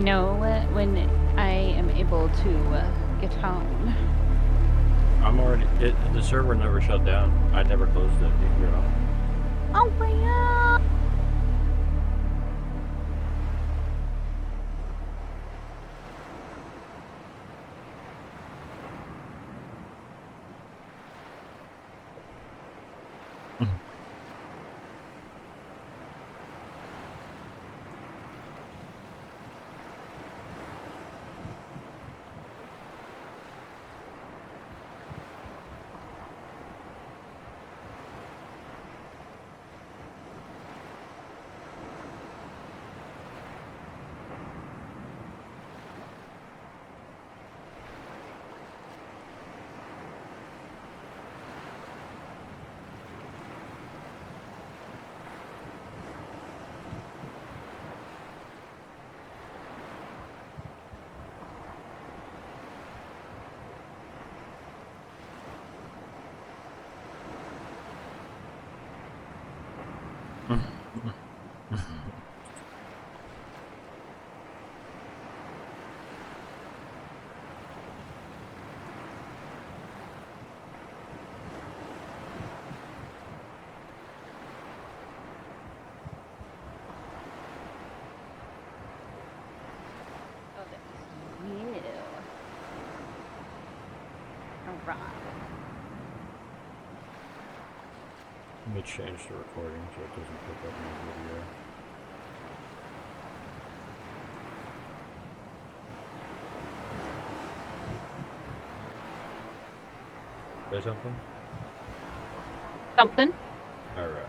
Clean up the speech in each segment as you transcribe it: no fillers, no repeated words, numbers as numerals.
know when I am able to get home. I'm already. The server never shut down. I never closed it. You can get on. Oh yeah. Let me change the recording so it doesn't pick up my video. Say something? Something. Alright.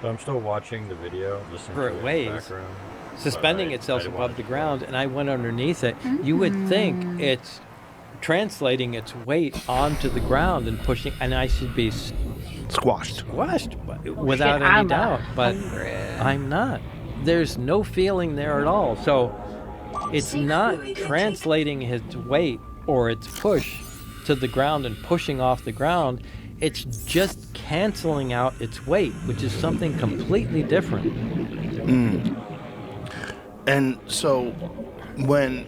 So I'm still watching the video, listening to it in the background. Suspending itself above the ground, and I went underneath it. You would think it's translating its weight onto the ground and pushing, and I should be squashed without any doubt, but I'm not. There's no feeling there at all. So it's not translating its weight or its push to the ground and pushing off the ground. It's just canceling out its weight, which is something completely different. And so element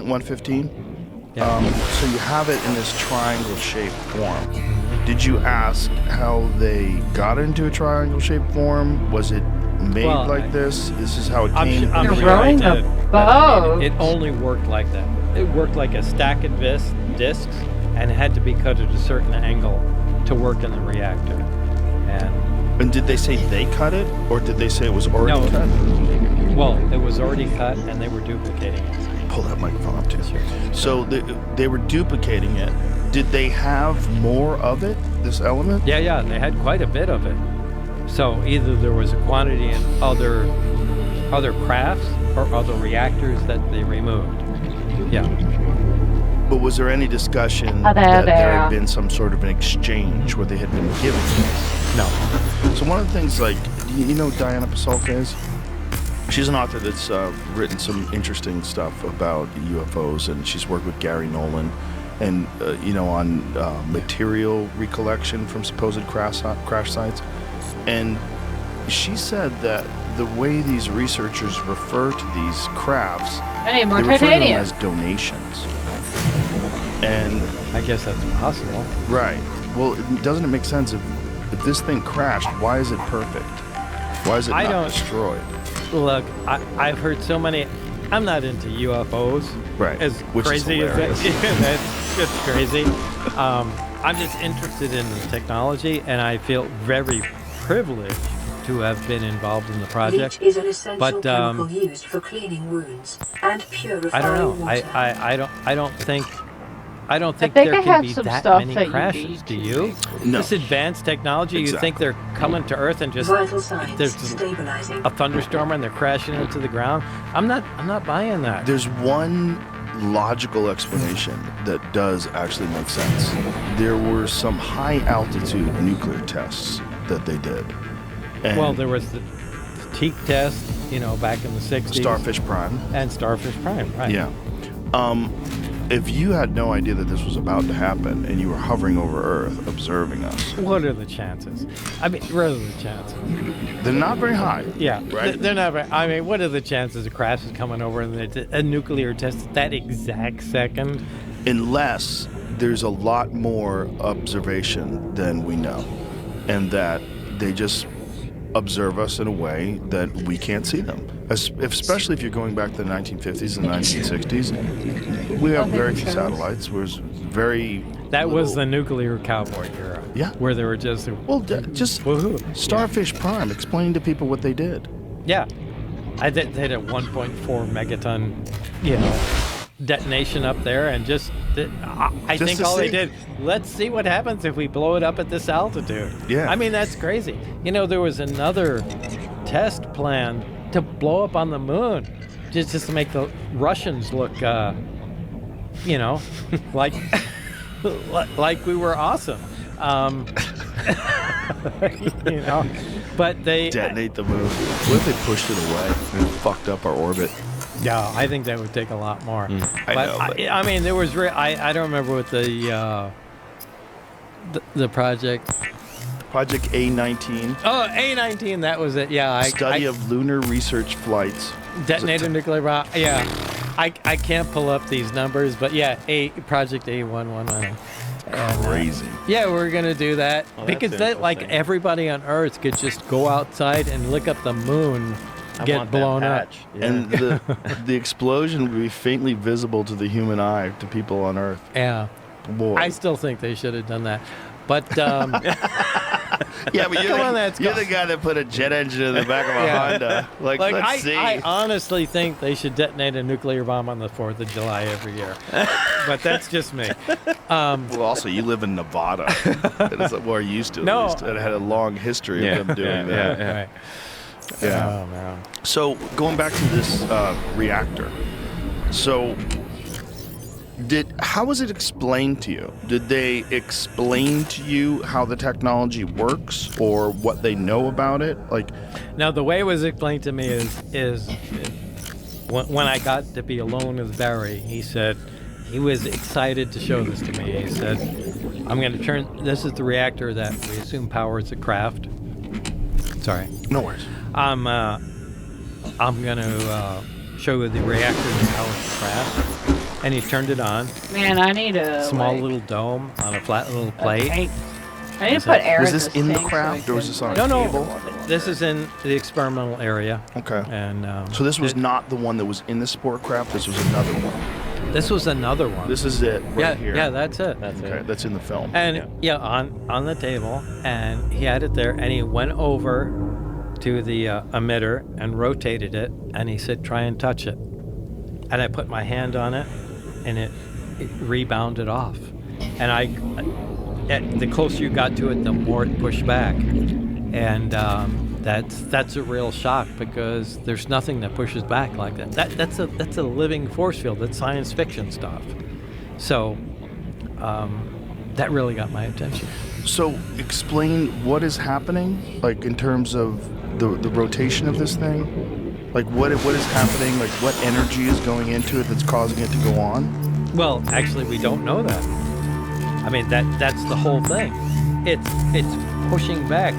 115, so you have it in this triangle-shaped form. Did you ask how they got into a triangle-shaped form? Was it made like this? This is how it came? I'm sure I did. It only worked like that. It worked like a stack of discs, and it had to be cut at a certain angle to work in the reactor. And did they say they cut it, or did they say it was already cut? Well, it was already cut, and they were duplicating it. Pull that microphone up too. Sure. So they were duplicating it. Did they have more of it, this element? Yeah, they had quite a bit of it. So either there was a quantity in other crafts or other reactors that they removed. Yeah. But was there any discussion that there had been some sort of an exchange where they had been given this? No. So one of the things, like, you know who Diana Pasulka is? She's an author that's written some interesting stuff about UFOs, and she's worked with Gary Nolan and, on material recollection from supposed crash sites. And she said that the way these researchers refer to these crafts, they refer to them as donations. And I guess that's possible. Right. Well, doesn't it make sense if this thing crashed, why is it perfect? Why is it not destroyed? Look, I've heard so many. I'm not into UFOs. Right. As Which crazy is as it. It's crazy. I'm just interested in the technology, and I feel very privileged to have been involved in the project. Bleach is an essential chemical used for cleaning wounds and purifying I don't know. water. I don't think there can be that many crashes. Do you? No. This advanced technology, you think they're coming to Earth and just there's a thunderstorm and they're crashing into the ground? I'm not buying that. There's one logical explanation that does actually make sense. There were some high altitude nuclear tests that they did. And well, there was the Teak test, back in the 60s. Starfish Prime. And Starfish Prime, right. Yeah. if you had no idea that this was about to happen and you were hovering over Earth observing us, What are the chances? I mean, what are the chances? they're not very high. Yeah, Right. they're not very. I mean, what are the chances a crash is coming over and it's a nuclear test at that exact second? Unless there's a lot more observation than we know, and that they just observe us in a way that we can't see them. Especially if you're going back to the 1950s and 1960s, we have very few satellites. Whereas very That was the little- nuclear cowboy era. Yeah. Where they were just just woohoo. Starfish Prime. Explain to people what they did. Yeah. They had a 1.4 megaton, detonation up there, and I Just think to all they see. did, let's see what happens if we blow it up at this altitude. Yeah. I mean, that's crazy. There was another test plan to blow up on the moon, just to make the Russians look, like like we were awesome. But they Detonate the moon. What if they pushed it away and fucked up our orbit? Yeah, I think that would take a lot more. I know, but- I mean, there was. I don't remember what the project. Project A19. Oh, A19. That was it. Yeah, Study of lunar research flights. detonated nuclear bomb. Yeah, I can't pull up these numbers, but yeah, Project A111. Crazy. Yeah, we're gonna do that Well, because that's that, like, interesting. everybody on Earth could just go outside and look up the moon, get blown up. And the explosion would be faintly visible to the human eye to people on Earth. Yeah, Boy. I still think they should have done that, but Yeah, but you're, Come on, that's you're cool. the guy that put a jet engine in the back of a Yeah. Honda. Like let's see. I honestly think they should detonate a nuclear bomb on the 4th of July every year, but that's just me. Well, also, you live in Nevada. That is more used to, No. at least. It had a long history of them doing that. Right. Yeah. Oh man. So, going back to this reactor. So, how was it explained to you? Did they explain to you how the technology works or what they know about it? Like, Now, the way it was explained to me is when I got to be alone with Barry, he said he was excited to show this to me. He said, "I'm going to turn. This is the reactor that we assume powers the craft." Sorry. no worries. I'm going to show you the reactor that powers the craft. And he turned it on. Man, I need a Small little dome on a flat little plate. I need to put air Was in this in the tank so craft I or was can- this on a No, table? this is in the experimental area. Okay. And So this was not the one that was in the sport craft. This was another one. this was another one. This is it right here. Yeah, that's it. Okay, that's in the film. And on the table, and he had it there, and he went over to the emitter and rotated it, and he said, "Try and touch it." And I put my hand on it, and it rebounded off. And the closer you got to it, the more it pushed back. And that's a real shock because there's nothing that pushes back like that. That's a living force field. That's science fiction stuff. So that really got my attention. So explain what is happening, like in terms of the rotation of this thing. Like what is happening? Like what energy is going into it that's causing it to go on? Well, actually, we don't know that. I mean, that's the whole thing. It's pushing back.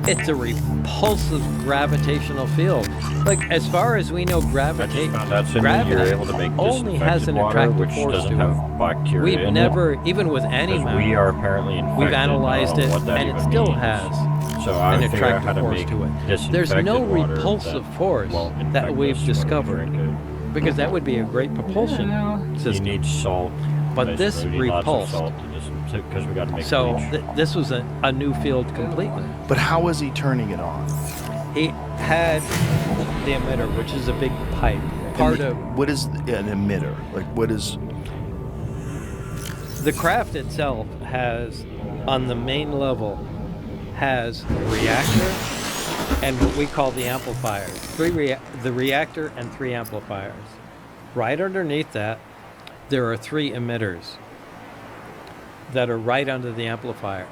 It's a repulsive gravitational field. Like, as far as we know, I just found out soon that you're gravity able to make only has disinfected an water, attractive which force doesn't to have it. bacteria We've in never, even with any Because mammal, we are apparently infected. we've analyzed I don't it, know what that and it even still means. has So I an would figure out how attractive to force make to it. There's disinfected no water repulsive that force won't that infect we've us when we discovered, drink it. because that would be a great propulsion You system. need salt. But this basically. We need lots of repulsed. salt because we got to make So bleach. this was a new field completely. But how is he turning it on? He had the emitter, which is a big pipe. Part of What is an emitter? Like what is? the craft itself has, on the main level, has a reactor and what we call the amplifiers. The reactor and 3 amplifiers. Right underneath that, there are 3 emitters that are right under the amplifiers.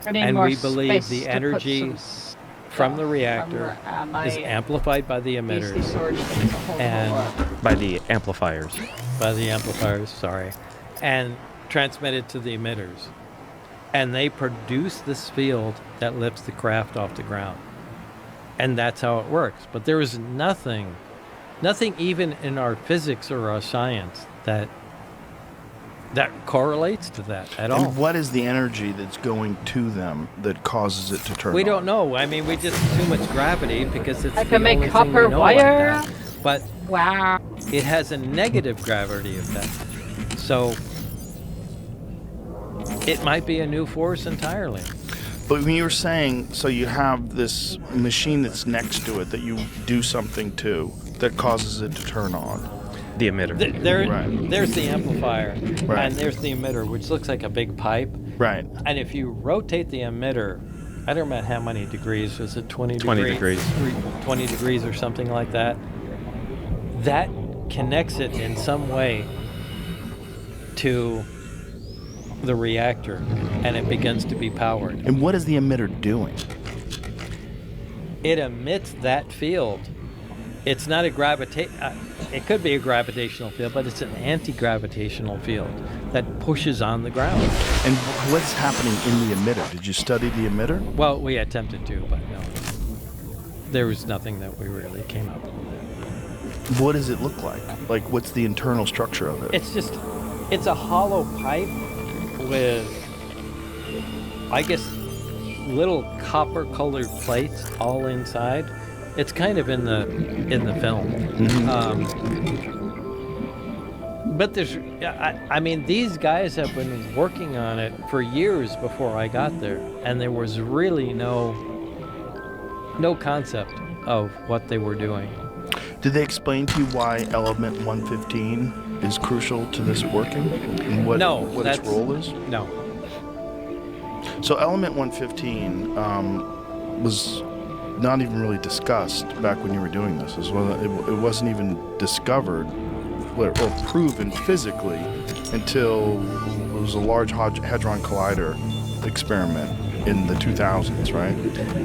I need And more we believe space the to put energy some stuff from the reactor my is amplified by the DC emitters storage things to hold and all up. By the amplifiers. by the amplifiers, sorry, and transmitted to the emitters. And they produce this field that lifts the craft off the ground. And that's how it works. But there is nothing even in our physics or our science that correlates to that at all. And what is the energy that's going to them that causes it to turn We on? don't know. I mean, we just assume it's gravity because it's I the can make only thing copper we know wire. like that. But Wow. it has a negative gravity effect. So it might be a new force entirely. But when you were saying, so you have this machine that's next to it that you do something to that causes it to turn on. The emitter. Right. There's the amplifier, Right. and there's the emitter, which looks like a big pipe. Right. And if you rotate the emitter, I don't remember how many degrees. Was it 20 degrees. 20 degrees or something like that. That connects it in some way to the reactor, and it begins to be powered. And what is the emitter doing? It emits that field. It's not a it could be a gravitational field, but it's an anti-gravitational field that pushes on the ground. And what's happening in the emitter? Did you study the emitter? Well, we attempted to, but no. There was nothing that we really came up with. What does it look like? Like, what's the internal structure of it? It's a hollow pipe with, I guess, little copper-colored plates all inside. It's kind of in the film. But there's, I mean, these guys have been working on it for years before I got there, and there was really no concept of what they were doing. Did they explain to you why element 115 is crucial to this working? And what its role is? No. So element 115 was not even really discussed back when you were doing this. It wasn't even discovered or proven physically until it was a Large Hadron Collider experiment in the 2000s, right?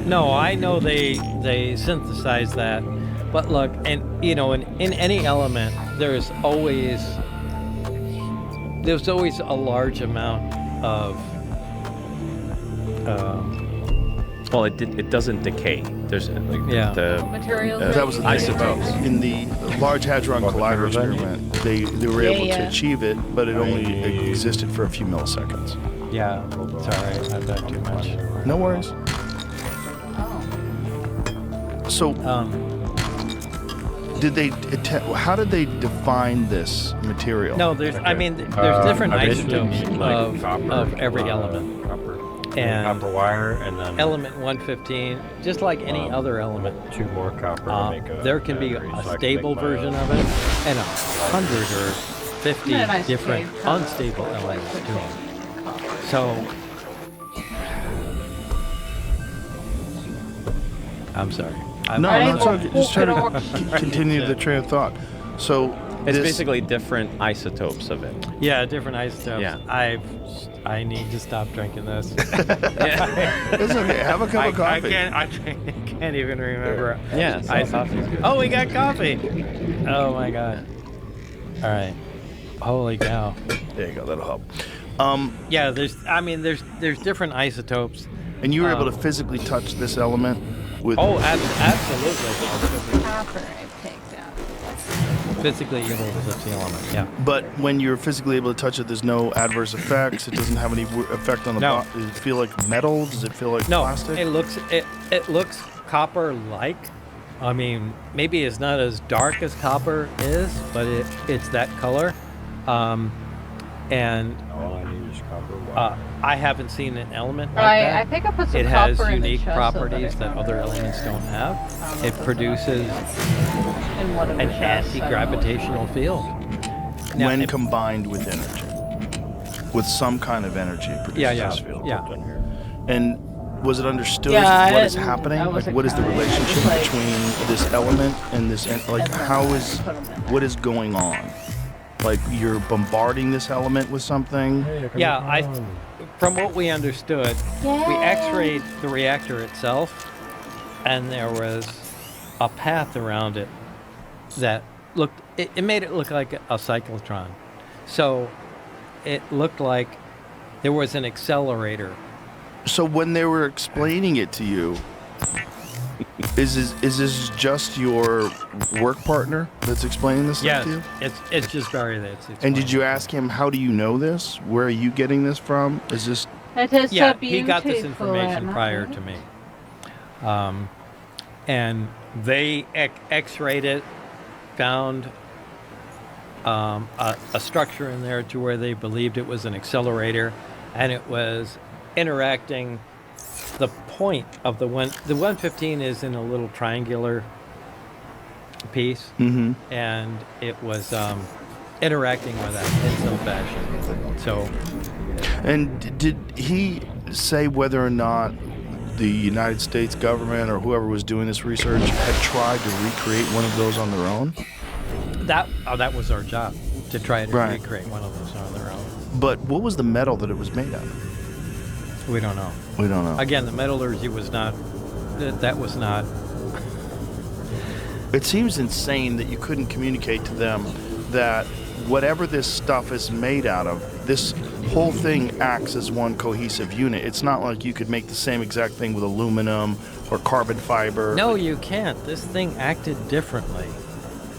No, I know they synthesized that. But look, and you know, in any element, there's always a large amount of. Well, it doesn't decay. There's the Materials. That was the thing. isotopes. In the Large Hadron Collider experiment, they were able to achieve it, but it only existed for a few milliseconds. Yeah, sorry, I've done too much. No worries. So, how did they define this material? No, there's different isotopes of every element. And copper wire, and then element 115, just like any other element, 2 more copper to make there can be a stable version of it, and 100 or 50 different unstable elements to it. So, I'm sorry. No, it's okay. Just try to continue the train of thought. So It's basically different isotopes of it. Yeah, different isotopes. Yeah. I need to stop drinking this. It's okay. Have a cup of coffee. I can't even remember. Yeah, coffee. Oh, we got coffee. Oh my god. All right. Holy cow. There you go. That'll help. Yeah, there's different isotopes. And you were able to physically touch this element with. Oh, absolutely. Copper, I picked out. Physically able to touch the element. Yeah. But when you're physically able to touch it, there's no adverse effects. It doesn't have any effect on the No. body. Does it feel like metal? Does it feel like plastic? It looks copper-like. I mean, maybe it's not as dark as copper is, but it's that color. And all I need is copper wire. I haven't seen an element like I that. think I put some It has copper in the unique chest properties so that other elements don't have. It produces in one of the an chests, I don't know. anti-gravitational field. Now, When combined with energy, with some kind of energy, it produces yeah, this field. yeah. And was it understood Yeah, what is I happening? Like, wasn't what is the counting. relationship It's like- between this element and this? Like, And then how I is put 'em in what is going on? Like, you're bombarding this element with something. Yeah, from what we understood, we x-rayed the reactor itself, and there was a path around it that looked. It made it look like a cyclotron. So it looked like there was an accelerator. So when they were explaining it to you, is this just your work partner that's explaining this Yes, to you? it's just Barry that's And explaining. did you ask him, how do you know this? Where are you getting this from? Is this... It is Yeah, so he got this beautiful, information am I prior right? to me. And they x-rayed it, found a structure in there to where they believed it was an accelerator, and it was interacting. The point of the 115 is in a little triangular piece, and it was interacting with that in some fashion. So, And did he say whether or not the United States government or whoever was doing this research had tried to recreate one of those on their own? that was our job, to try to Right. recreate one of those on their own. But what was the metal that it was made out of? We don't know. We don't know. Again, the metallurgy was not. That was not. It seems insane that you couldn't communicate to them that whatever this stuff is made out of, this whole thing acts as one cohesive unit. It's not like you could make the same exact thing with aluminum or carbon fiber. No, you can't. This thing acted differently.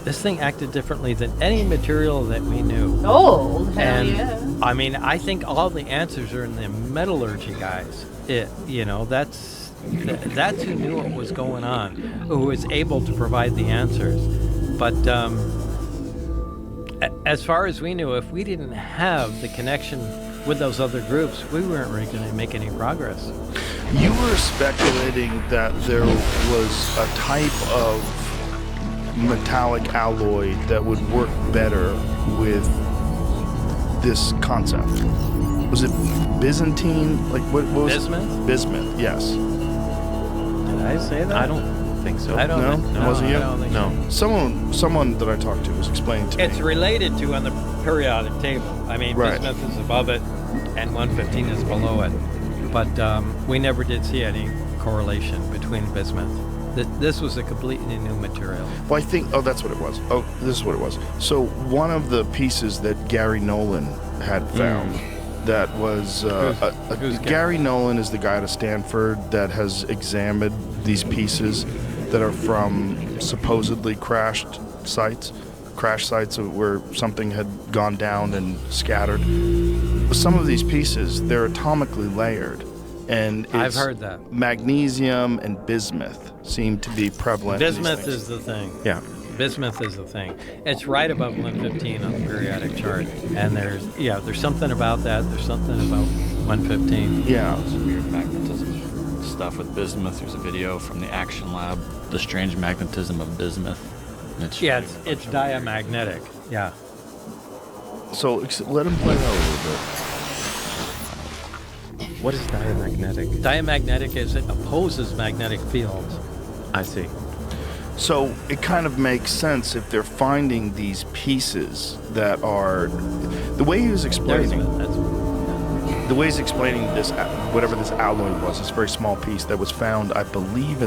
This thing acted differently than any material that we knew. Gold, hell And yeah. I mean, I think all the answers are in the metallurgy guys. That's who knew what was going on, who was able to provide the answers. But as far as we knew, if we didn't have the connection with those other groups, we weren't really going to make any progress. You were speculating that there was a type of metallic alloy that would work better with this concept. Was it Byzantine? Like what was Bismuth? Bismuth, yes. Did I say that? I don't think so. I don't No? think, It wasn't you? I don't think No. Someone that I talked to was explaining to It's me. related to on the periodic table. I mean, Right. bismuth is above it, and 115 is below it. But we never did see any correlation between bismuth. This was a completely new material. Well, I think, that's what it was. Oh, this is what it was. So one of the pieces that Gary Nolan had found that was, Who's Gary Nolan is the guy out of Stanford that has examined these pieces that are from supposedly crash sites where something had gone down and scattered. Some of these pieces, they're atomically layered. And I've heard that. Magnesium and bismuth seem to be prevalent. in these Bismuth things. is the thing. Yeah. Bismuth is the thing. It's right above 115 on the periodic chart. And there's something about that. There's something about 115. Yeah. Some weird magnetism stuff with bismuth. There's a video from the Action Lab, the strange magnetism of bismuth. And It's diamagnetic. Yeah. So let him play that a little bit. What is diamagnetic? Diamagnetic is it opposes magnetic fields. I see. So it kind of makes sense if they're finding these pieces that are the way he was explaining. The way he's explaining this, whatever this alloy was, this very small piece that was found, I believe,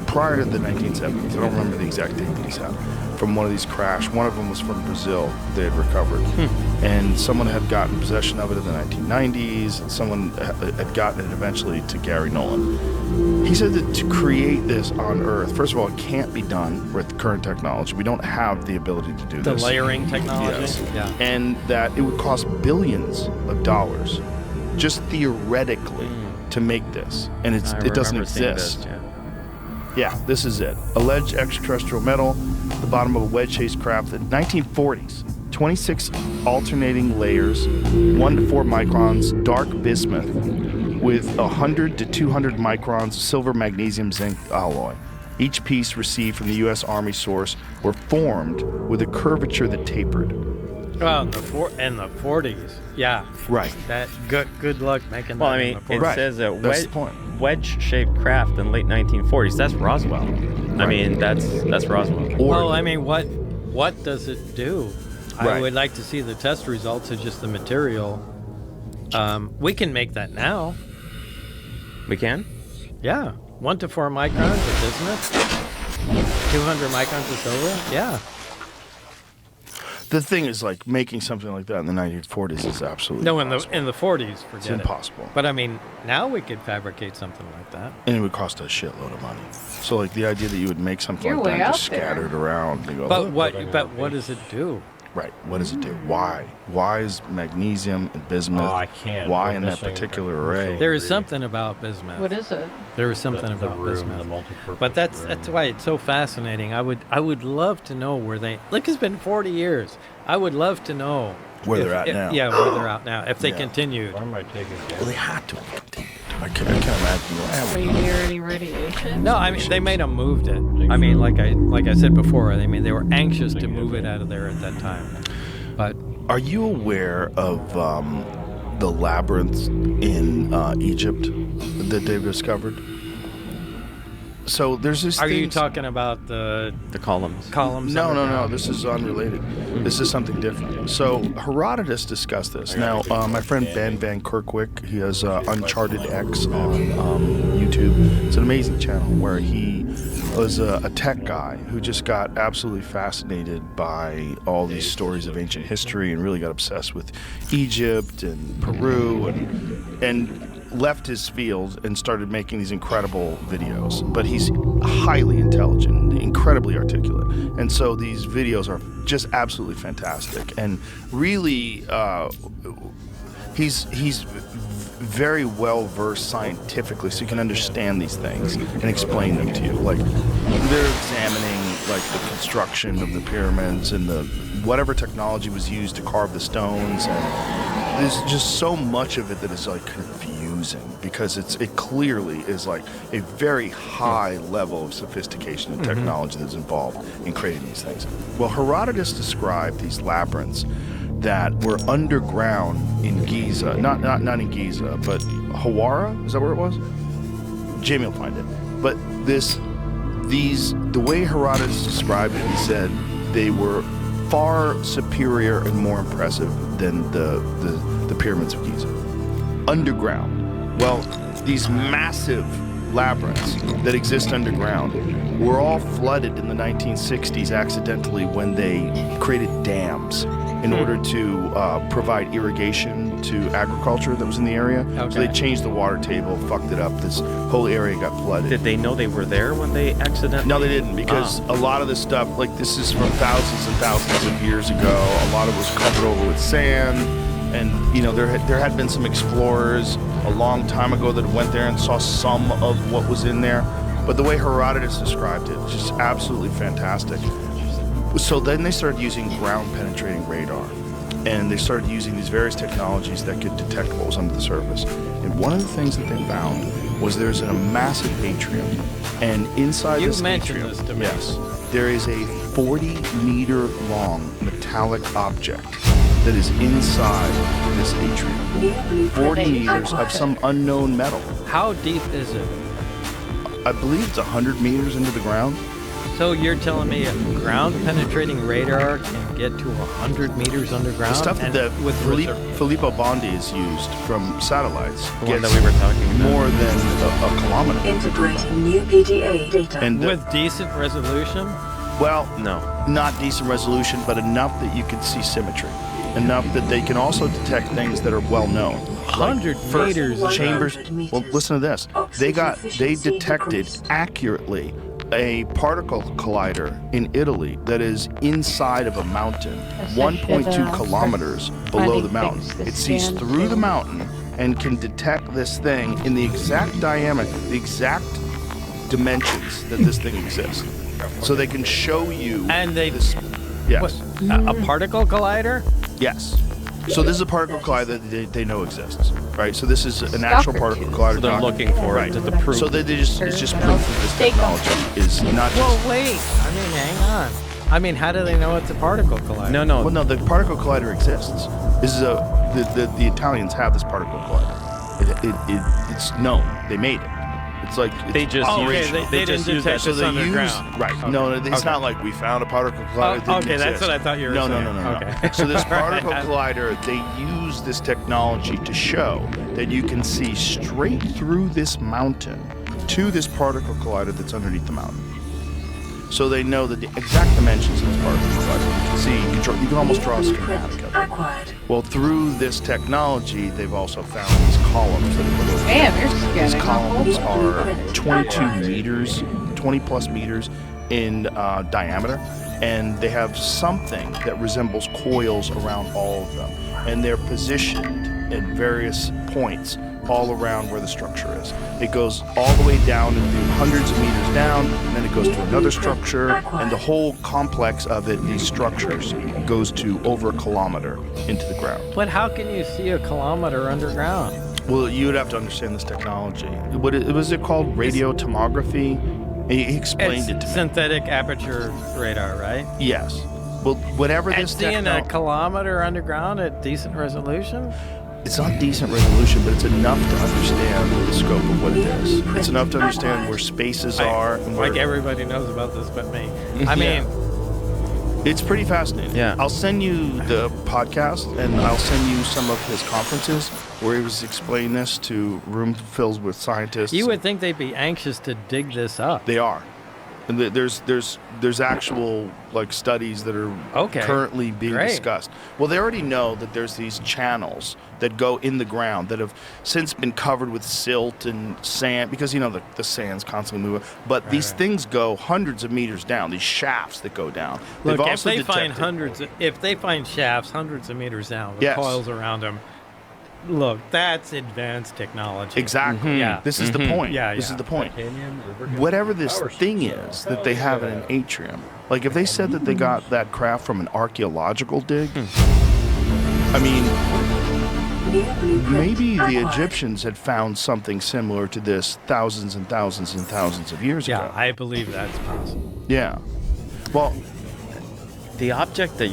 prior to the 1970s. I don't remember the exact date that he's had. From one of these crash. One of them was from Brazil. They had recovered, and someone had gotten possession of it in the 1990s. And someone had gotten it eventually to Gary Nolan. He said that to create this on Earth, first of all, it can't be done with current technology. We don't have the ability to do The this. layering technology. Yes. Yeah. And that it would cost billions of dollars, just theoretically, to make this, and it doesn't remember seeing exist. this, yeah. Yeah, this is it. Alleged extraterrestrial metal, the bottom of a wedge-shaped craft. In 1940s, 26 alternating layers, 1 to 4 microns, dark bismuth, with 100 to 200 microns silver magnesium zinc alloy. Each piece received from the U.S. Army source were formed with a curvature that tapered. Well, in the 40s. Yeah. Right. That good luck making that. Well, I in mean, the 40s. it Right. says a That's the point. wedge-shaped craft in late 1940s. That's Roswell. I mean, that's Roswell. Well, I mean, what does it do? I Right. would like to see the test results of just the material. We can make that now. We can? Yeah. 1 to 4 microns of bismuth. 200 microns of silver? Yeah. The thing is, like, making something like that in the 1940s is absolutely No, impossible. in the 40s, forget It's it. impossible. But I mean, now we could fabricate something like that. And it would cost a shitload of money. So, like, the idea that you would make something You're like way that out just there. scattered around. You go, But "Look, what does it do? right, what does it do? Why? Why is magnesium and bismuth? Oh, I can't. Why We're in that missing- particular we're array? missing- There is something about bismuth. What is it? There is something the about room, bismuth. the multi-purpose But that's room. why it's so fascinating. I would love to know where they. Look, it's been 40 years. I would love to know Where they're at now. Yeah, where they're at now. If they Yeah. continued. Why am I taking Well, they had to have continued. I can't imagine. Do you hear any radiation? No, I mean they may have moved it. I mean, like I said before, I mean they were anxious to move it out of there at that time. But Are you aware of the labyrinth in Egypt that they've discovered? So there's this. are you talking about the columns. columns? No. underground? This is unrelated. This is something different. So Herodotus discussed this. Now, my friend Ben Van Kerkwick, he has Uncharted X on YouTube. It's an amazing channel where he was a tech guy who just got absolutely fascinated by all these stories of ancient history and really got obsessed with Egypt and Peru and left his field and started making these incredible videos. But he's highly intelligent, incredibly articulate, and so these videos are just absolutely fantastic. And really, he's very well versed scientifically, so you can understand these things and explain them to you. Like they're examining like the construction of the pyramids and the whatever technology was used to carve the stones, and there's just so much of it that is like confusing because it clearly is like a very high level of sophistication and technology that's involved in creating these things. Well, Herodotus described these labyrinths that were underground in Giza, not in Giza, but Hawara, is that where it was? Jamie will find it. But the way Herodotus described it, he said they were far superior and more impressive than the pyramids of Giza. Underground. Well, these massive labyrinths that exist underground were all flooded in the 1960s accidentally when they created dams in order to provide irrigation to agriculture that was in the area. Okay. So they changed the water table, fucked it up. This whole area got flooded. Did they know they were there when they accidentally? No, they didn't, because a lot of this stuff, like this is from thousands and thousands of years ago. A lot of it was covered over with sand, and you know there had been some explorers a long time ago that went there and saw some of what was in there. But the way Herodotus described it was just absolutely fantastic. So then they started using ground-penetrating radar, and they started using these various technologies that could detect what was under the surface. And one of the things that they found was there's a massive atrium, and inside this mentioned atrium, this to me. yes, there is a 40-meter-long metallic object that is inside this atrium. 40 meters of some unknown metal. How deep is it? I believe it's 100 meters into the ground. So you're telling me a ground-penetrating radar can get to 100 meters underground? The stuff and that with Filippo Bondi is used from satellites The one gets that we were talking about. more than a kilometer. Integrating new PDA data. And with decent resolution? well, No. not decent resolution, but enough that you can see symmetry. Enough that they can also detect things that are well known. 100 for meters. chambers. Well, listen to this. They detected decreased. accurately a particle collider in Italy that is inside of a mountain, 1.2 kilometers below the mountain. It sees through the mountain and can detect this thing in the exact diameter, the exact dimensions that this thing exists. So they can show you. And they- this. Yes. What, a particle collider? Yes. So this is a particle collider that they know exists, right? So this is an actual particle collider. So they're looking for right. it to prove. So that it's just proof that this technology is not just. Well, wait. I mean, hang on. I mean, how do they know it's a particle collider? No. Well, no, the particle collider exists. This is the Italians have this particle collider. It's known. They made it. It's like They just Oh, use okay, they just didn't use that. detect so this they underground. use right. Okay. No, it's Okay. not like we found a particle collider. that Okay, didn't that's exist. what I thought you were no, saying. No. Okay. So this particle Right. collider, they use this technology to show that you can see straight through this mountain to this particle collider that's underneath the mountain. So they know the exact dimensions of this particle collider. You can see, you can almost draw a schematic of it. Acquired. Well, through this technology, they've also found these columns that are below. Damn, you're scanning. These columns are 22 meters, 20 plus meters in diameter, and they have something that resembles coils around all of them, and they're positioned at various points all around where the structure is. It goes all the way down into hundreds of meters down, and then it goes to another structure, and the whole complex of it, these structures, goes to over a kilometer into the ground. But how can you see a kilometer underground? Well, you would have to understand this technology. Was it called radio tomography? He explained it to me. Synthetic aperture radar, right? Yes. Well, whatever this seeing a kilometer underground at decent resolution? It's not decent resolution, but it's enough to understand the scope of what it is. It's enough to understand where spaces are. And where, like everybody knows about this but me. I mean, it's pretty fascinating. Yeah. I'll send you the podcast, and I'll send you some of his conferences where he was explaining this to rooms filled with scientists. you would think they'd be anxious to dig this up. They are. And there's actual like studies that are currently being discussed. Well, they already know that there's these channels that go in the ground that have since been covered with silt and sand because the sand's constantly moving. But these things go hundreds of meters down. These shafts that go down. Look, They've if also they find detected- if they find shafts hundreds of meters down with Yes. coils around them, look, that's advanced technology. Exactly. Yeah. This is the point. Yeah, This yeah. is the point. Whatever this thing is that they have in an atrium, like if they said that they got that craft from an archaeological dig, I mean, maybe the Egyptians had found something similar to this thousands and thousands and thousands of years Yeah, ago. I believe that's possible. Yeah. Well, The object that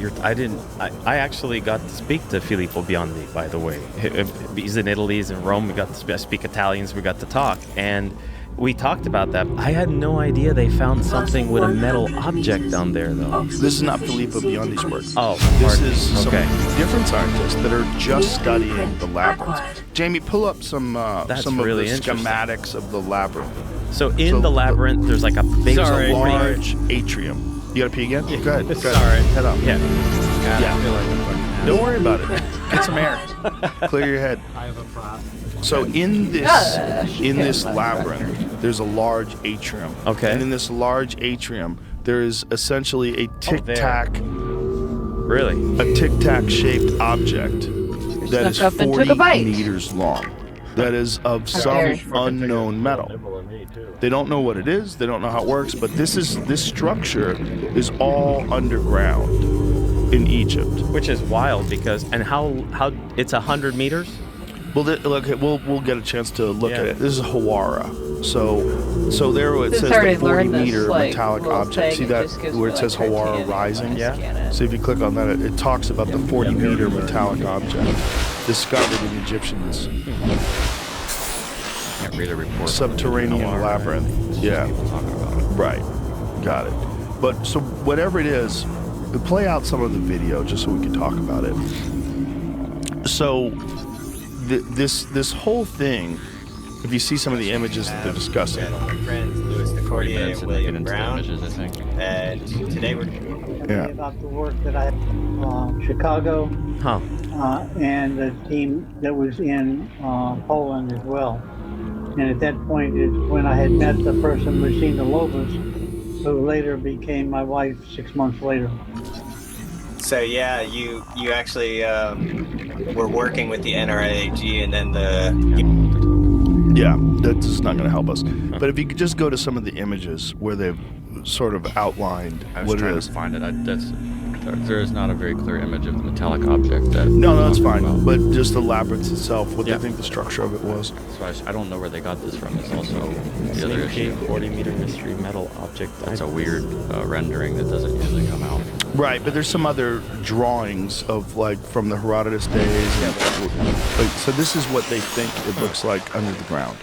I actually got to speak to Filippo Biondi, by the way. He's in Italy, he's in Rome. We got to speak Italians, we got to talk. And we talked about that. I had no idea they found something with a metal object down there, though. this is not Filippo Biondi's work. Oh, This pardon. is some Okay. different scientists that are just studying the labyrinth. Jamie, pull up some That's of really the interesting. schematics of the labyrinth. So in the labyrinth, there's like a big There's Sorry. a large atrium. You gotta pee again? Go ahead. Go ahead. Sorry. Head up. Yeah. I feel like I'm fucking Don't worry about it. Get some air. Clear your head. I have a prop. So in this labyrinth, there's a large atrium. Okay. And in this large atrium, there is essentially a tic-tac, Really? shaped object that is Snuck up and took a 40 bite. meters long. That is of dare some you. unknown metal. They don't know what it is. They don't know how it works. But this structure is all underground in Egypt. Which is wild because, and how it's 100 meters? Well, look, we'll get a chance to look at it. This is Hawara. So there it This says already the 40 learned this, meter like, metallic little object. See thing. It that just gives where me, it says like, Hawara titanium rising? when I scan it. So if you click on that, it talks about the 40 meter metallic object discovered in Egyptian's Can't read a report. subterranean Hawara, labyrinth. right? Yeah. People talking about it. Right. Got it. But so whatever it is, play out some of the video just so we can talk about it. So this whole thing, if you see some of the images that they're discussing, My friends Louis 40 DeCordier minutes and and they get William into the Brown. images, I think. And today we're Yeah. About the work that I Chicago Huh. and the team that was in Poland as well. And at that point is when I had met the person, Lucina Lobos, who later became my wife 6 months later. So yeah, you actually were working with the NRAG, and then the yeah, that's not going to help us. But if you could just go to some of the images where they've sort of outlined I was what it trying is. to find it. There is not a very clear image of the metallic object. That No, we're that's talking fine. about. But just the labyrinth itself, what Yeah. they think the structure of it was. So I don't know where they got this from. It's also the other issue. 40 meter mystery metal object. That's a weird rendering that doesn't usually come out. Right, but there's some other drawings of like from the Herodotus days. And, like, so this is what they think it looks like under the ground,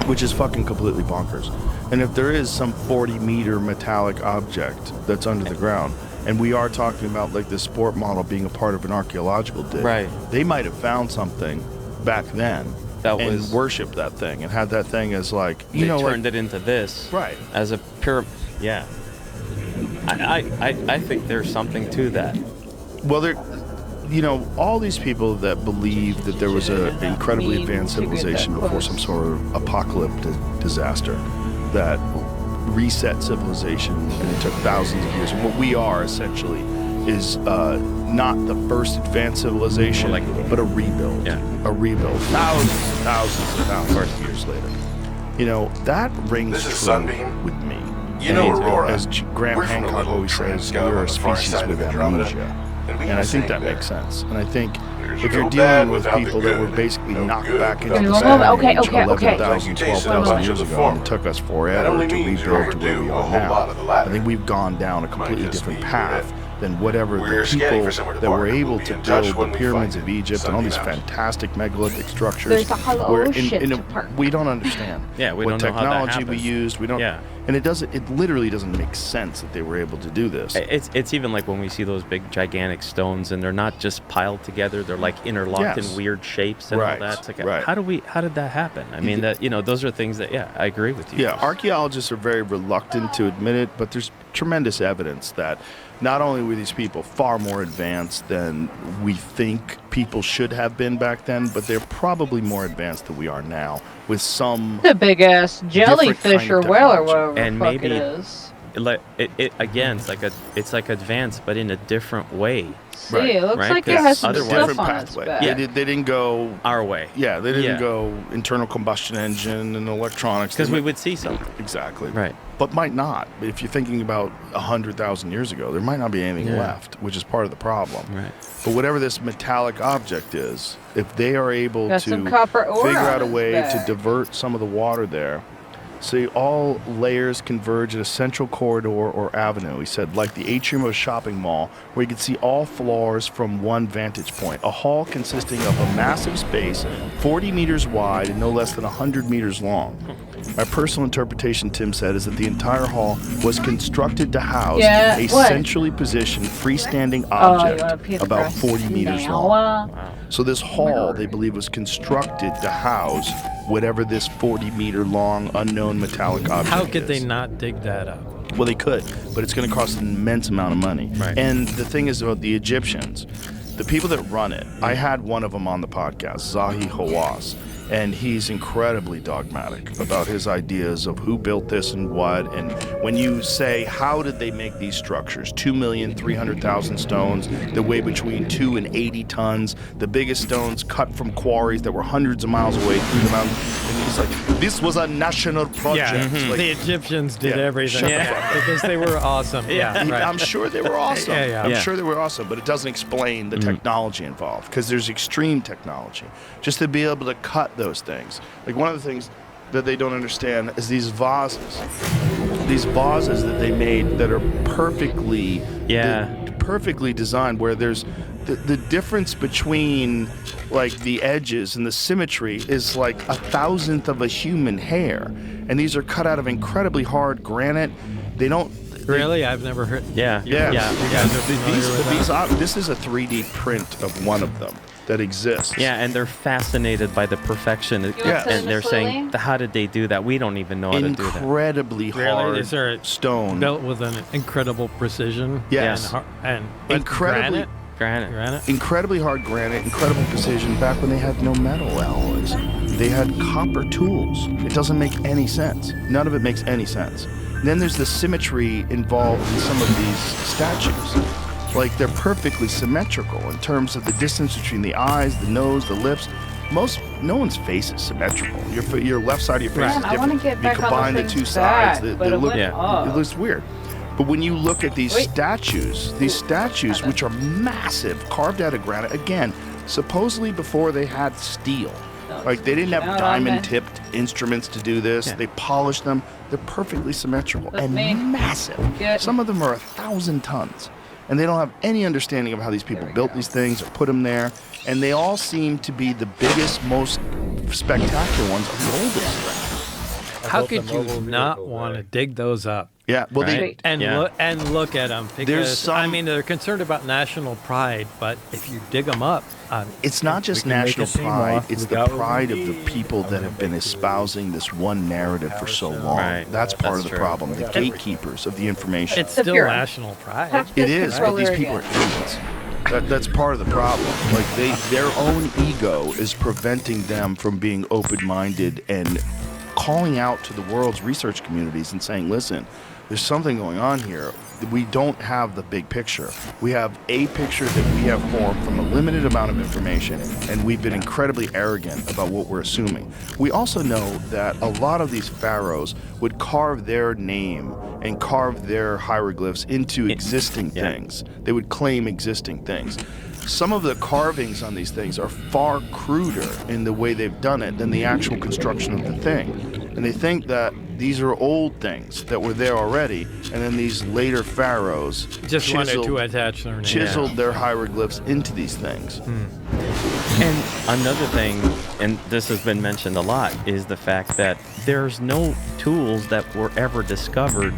which is fucking completely bonkers. And if there is some 40 meter metallic object that's under the ground, and we are talking about like this sport model being a part of an archaeological dig, Right. they might have found something back then and worshipped that thing and had that thing as like, they turned it into this. Right. As a pure, yeah. I think there's something to that. Well, all these people that believe that there was an incredibly advanced civilization before some sort of apocalyptic disaster that reset civilization, and it took thousands of years. And what we are essentially is not the first advanced civilization, but a rebuild. Yeah. A rebuild. Thousands of years later. That rings true with me. Aurora, as Graham Hancock always says, we're a species with amnesia. And I think that makes sense. And I think if you're dealing with people that were basically knocked back into the Stone Age 11,000, 12,000 years ago, and it took us forever to rebuild to where we are now, I think we've gone down a completely different path than whatever the people that were able to build the pyramids of Egypt and all these fantastic megalithic structures. We don't understand don't know what how that technology we happens. used. We don't, and it literally doesn't make sense that they were able to do this. It's even like when we see those big gigantic stones and they're not just piled together, they're like interlocked in weird shapes and all that. It's like, how did that happen? I mean, those are things that I agree with you. Yeah, archaeologists are very reluctant to admit it, but there's tremendous evidence that not only were these people far more advanced than we think people should have been back then, but they're probably more advanced than we are now, with some the big ass jellyfish or whale or whatever and the fuck maybe it is. Again, it's like advanced, but in a different way. See, it looks like it has some stuff on its back. They didn't go our way. Yeah, they didn't go internal combustion engine and electronics. Because we would see something. Exactly. Right. But might not. If you're thinking about 100,000 years ago, there might not be anything left, which is part of the problem. Right. But whatever this metallic object is, if they are able Got to some copper ore figure out a on way its to back. divert some of the water there, so all layers converge at a central corridor or avenue, he said, like the atrium of a shopping mall, where you can see all floors from one vantage point. A hall consisting of a massive space, 40 meters wide and no less than 100 meters long. My personal interpretation, Tim said, is that the entire hall was constructed to house a centrally positioned freestanding object about 40 meters long. So this hall, they believe, was constructed to house whatever this 40-meter long unknown metallic object How could is. they not dig that up? Well, they could, but it's going to cost an immense amount of money. Right. And the thing is about the Egyptians, the people that run it, I had one of them on the podcast, Zahi Hawass, and he's incredibly dogmatic about his ideas of who built this and what. And when you say, how did they make these structures? 2,300,000 stones that weigh between 2 and 80 tons, the biggest stones cut from quarries that were hundreds of miles away through the mountain. And he's like, this was a national project. Yeah, Like, the Egyptians did everything shut the fuck up. because they were awesome. I'm sure they were awesome. I'm Yeah. sure they were awesome, but it doesn't explain the technology involved, because there's extreme technology. Just to be able to cut those things. Like, one of the things that they don't understand is these vases. These vases that they made that are perfectly designed, where there's the difference between like the edges and the symmetry is like 1,000th of a human hair, and these are cut out of incredibly hard granite. They don't Really? I've never heard. Yeah. You guys are familiar with that? This is a 3D print of one of them that exists. Yeah, and they're fascinated by the perfection. Yes. And they're saying, how did they do that? We don't even know how to do that. Incredibly hard Is there a stone. built with an incredible precision? Yes. And Incredibly Granite. Incredibly hard granite, incredible precision, back when they had no metal alloys. They had copper tools. It doesn't make any sense. None of it makes any sense. And then there's the symmetry involved in some of these statues. Like, they're perfectly symmetrical in terms of the distance between the eyes, the nose, the lips. No one's face is symmetrical. Your left side of your face is I wanna different. get back you on the combine the thing's two sides, back, they but it look, went up. it looks weird. But when you look at these statues, which are massive, carved out of granite, again, supposedly before they had steel. Like, they didn't have diamond-tipped instruments to do this. Yeah. They polished them. They're perfectly symmetrical and massive. Good. Some of them are 1,000 tons. And they don't have any understanding of how these people built these things or put them there. And they all seem to be the biggest, most spectacular ones of the oldest. How could you not want to dig those up? Yeah, well, Right. And look at them. Because, I mean, they're concerned about national pride, but if you dig them up, it's not just national pride, it's the pride of the people that have been espousing this one narrative for so long. Right. That's part of the true. problem, the gatekeepers of the information. it's still national pride. It is, but these people are idiots. That's part of the problem. Like their own ego is preventing them from being open-minded and calling out to the world's research communities and saying, listen, there's something going on here. We don't have the big picture. We have a picture that we have formed from a limited amount of information, and we've been incredibly arrogant about what we're assuming. We also know that a lot of these pharaohs would carve their name and carve their hieroglyphs into existing things. They would claim existing things. Some of the carvings on these things are far cruder in the way they've done it than the actual construction of the thing. And they think that these are old things that were there already, and then these later pharaohs Just wanted to attach their name. chiseled their hieroglyphs into these things. And another thing, and this has been mentioned a lot, is the fact that there's no tools that were ever discovered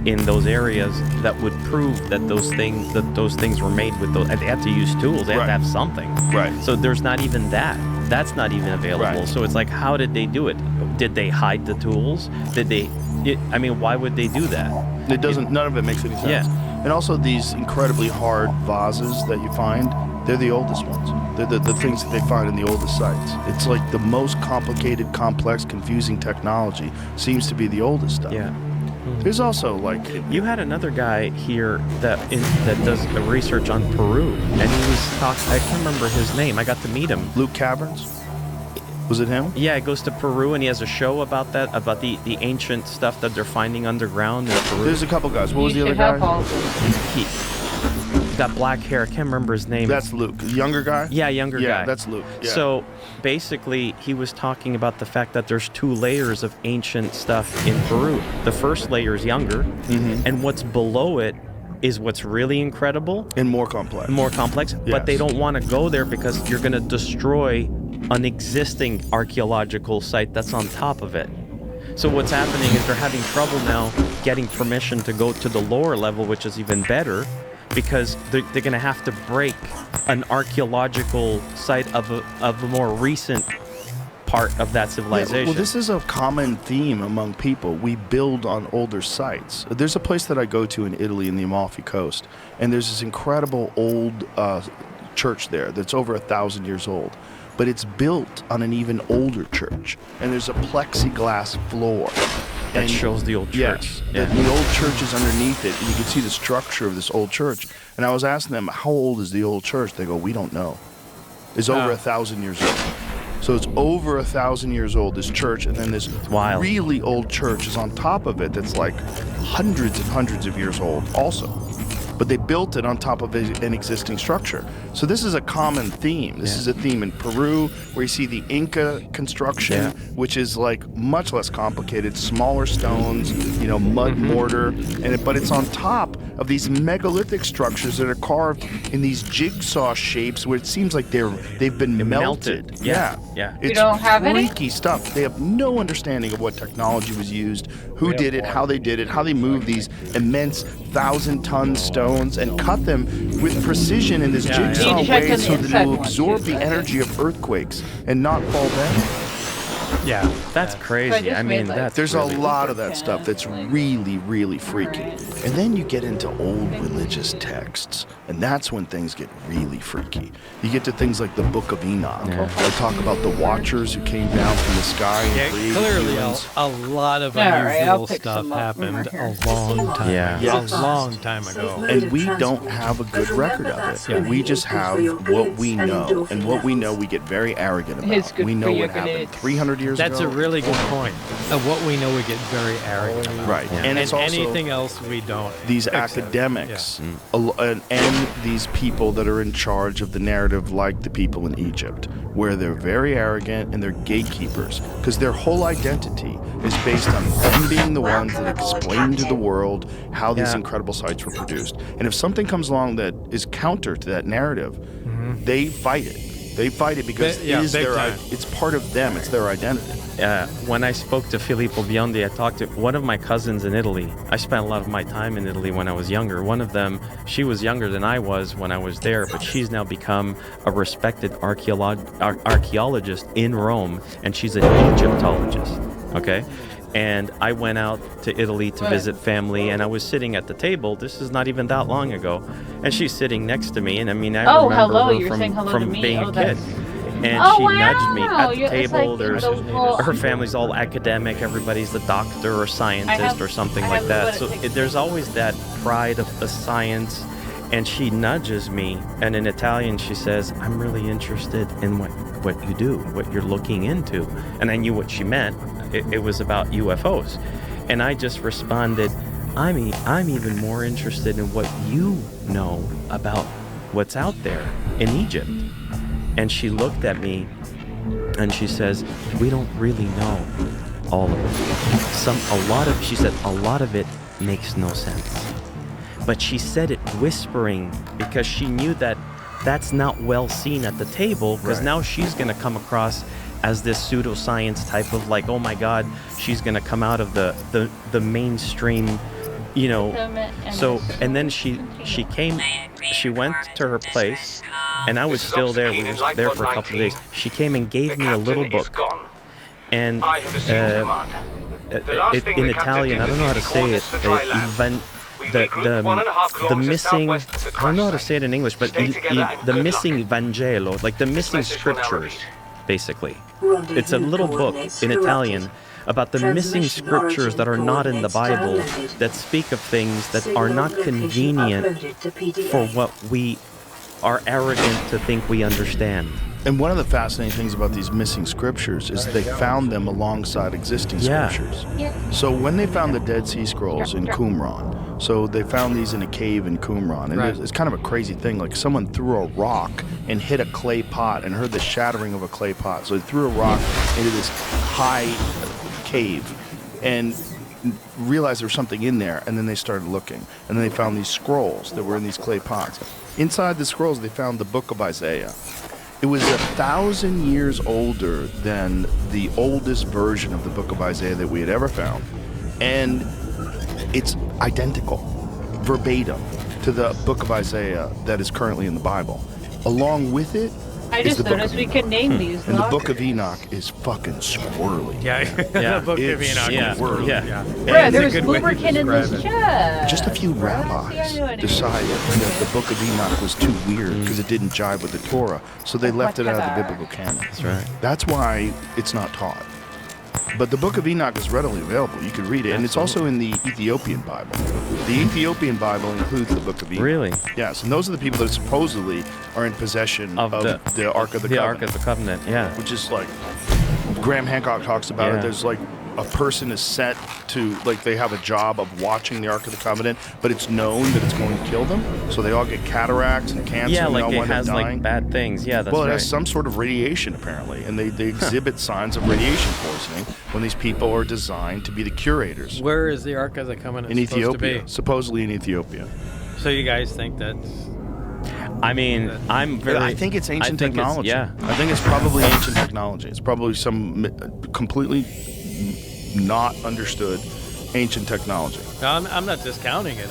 in those areas that would prove that those things were made with those. They have to use tools. They have to have something. Right. So there's not even that. That's not even available. Right. So it's like, how did they do it? Did they hide the tools? I mean, why would they do that? It doesn't. None of it makes any sense. Yeah. And also these incredibly hard vases that you find, they're the oldest ones. They're the things that they find in the oldest sites. It's like the most complicated, complex, confusing technology seems to be the oldest stuff. Yeah. There's also like You had another guy here that does research on Peru, and he was talking. I can't remember his name. I got to meet him. Luke Caverns. Was it him? Yeah, he goes to Peru and he has a show about that, about the ancient stuff that they're finding underground in Peru. There's a couple guys. What was the other guy? He got black hair. I can't remember his name. That's Luke. The younger guy? Yeah, younger guy. Yeah, that's Luke. Yeah. So basically, he was talking about the fact that there's 2 layers of ancient stuff in Peru. The first layer is younger, and what's below it is what's really incredible and more complex. But they don't want to go there because you're going to destroy an existing archaeological site that's on top of it. So what's happening is they're having trouble now getting permission to go to the lower level, which is even better, because they're going to have to break an archaeological site of a more recent part of that civilization. Well, this is a common theme among people. We build on older sites. There's a place that I go to in Italy in the Amalfi Coast, and there's this incredible old church there that's over 1,000 years old. But it's built on an even older church, and there's a plexiglass floor. That shows the old church. Yes, the old church is underneath it, and you can see the structure of this old church. And I was asking them, how old is the old church? They go, we don't know. It's over 1,000 years old. So it's over 1,000 years old, this church, and then this really old church is on top of it that's like hundreds and hundreds of years old also. But they built it on top of an existing structure. So this is a common theme. This is a theme in Peru, where you see the Inca construction, which is like much less complicated, smaller stones, mud mortar, but it's on top of these megalithic structures that are carved in these jigsaw shapes, where it seems like they've been melted. Yeah. It's You don't have any? freaky stuff. They have no understanding of what technology was used, who did it, how they moved these immense 1,000-ton stones and cut them with precision in this jigsaw way so that it will absorb the energy of earthquakes and not fall down. Yeah. That's crazy. I mean, there's a lot of that stuff that's really, really freaky. And then you get into old religious texts, and that's when things get really freaky. You get to things like the Book of Enoch. They talk about the Watchers who came down from the sky and created clearly humans. a lot of unusual stuff happened a long time a long time ago. And we don't have a good record of it. We just have what we know. And what we know, we get very arrogant about. We know what happened 300 years ago. That's a really good point. Of what we know, we get very arrogant about. Right. And it's also anything else we don't. These academics and these people that are in charge of the narrative, like the people in Egypt, where they're very arrogant and they're gatekeepers, because their whole identity is based on them being the ones that explain to the world how these incredible sites were produced. And if something comes along that is counter to that narrative, they fight it. They fight it because it's part of them. It's their identity. when I spoke to Filippo Biondi, I talked to one of my cousins in Italy. I spent a lot of my time in Italy when I was younger. One of them, she was younger than I was when I was there, but she's now become a respected archaeologist in Rome, and she's an Egyptologist. Okay? And I went out to Italy to visit family, and I was sitting at the table. This is not even that long ago, and she's sitting next to me. And I mean, I remember hello. her You're saying hello to from me. being a kid. And Oh, she nudged me wow. at the It's table. like There's those little- her family's all academic. Everybody's a doctor or scientist or something I like have that. what it So takes. there's always that pride of the science. And she nudges me, and in Italian she says, "I'm really interested in what you do, what you're looking into." And I knew what she meant. It was about UFOs. And I just responded, I'm even more interested in what you know about what's out there in Egypt. And she looked at me and she says, "We don't really know all of it. She said, a lot of it makes no sense." But she said it whispering because she knew that that's not well seen at the table, because now she's going to come across as this pseudoscience type of like, oh my God, she's going to come out of the mainstream, you know. So, and then she went to her place, and I was still there. We were there for a couple of days. She came and gave me a little book. And in Italian, I don't know how to say it, the missing, I don't know how to say it in English, but the missing Vangelo, like the missing scriptures, basically. It's a little book in Italian about the missing scriptures that are not in the Bible, that speak of things that are not convenient for what we are arrogant to think we understand. And one of the fascinating things about these missing scriptures is they found them alongside existing scriptures. So when they found the Dead Sea Scrolls in Qumran, so they found these in a cave in Qumran, and it's kind of a crazy thing. Like someone threw a rock and hit a clay pot and heard the shattering of a clay pot. So they threw a rock into this high cave and realized there was something in there, and then they started looking. And then they found these scrolls that were in these clay pots. Inside the scrolls, they found the book of Isaiah. It was 1,000 years older than the oldest version of the book of Isaiah that we had ever found. And it's identical, verbatim, to the book of Isaiah that is currently in the Bible. Along with it, I just noticed we could name these. and the book of Enoch is fucking squirrely. The book of Enoch. Bro, there's lubricant in this chest. Just a few rabbis decided that the book of Enoch was too weird because it didn't jive with the Torah, so they left it out of the biblical canon. That's right. That's why it's not taught. But the book of Enoch is readily available. You can read it, and it's also in the Ethiopian Bible. The Ethiopian Bible includes the book of Enoch. Really? Yes, and those are the people that supposedly are in possession of the Ark of the Covenant. The Ark of the Covenant, yeah. Which is like, Graham Hancock talks about it. There's like, a person is set to, like, they have a job of watching the Ark of the Covenant, but it's known that it's going to kill them, so they all get cataracts and cancer. Yeah, and like they all it wind up has dying. like bad things. Yeah, that's well, it right. has some sort of radiation apparently, and they exhibit signs of radiation poisoning when these people are designed to be the curators. Where is the Ark of the Covenant In supposed Ethiopia, to be? supposedly in Ethiopia. So you guys think that's... I mean, I think it's ancient technology. Yeah. I think it's probably ancient technology. It's probably some completely not understood ancient technology. No, I'm not discounting it.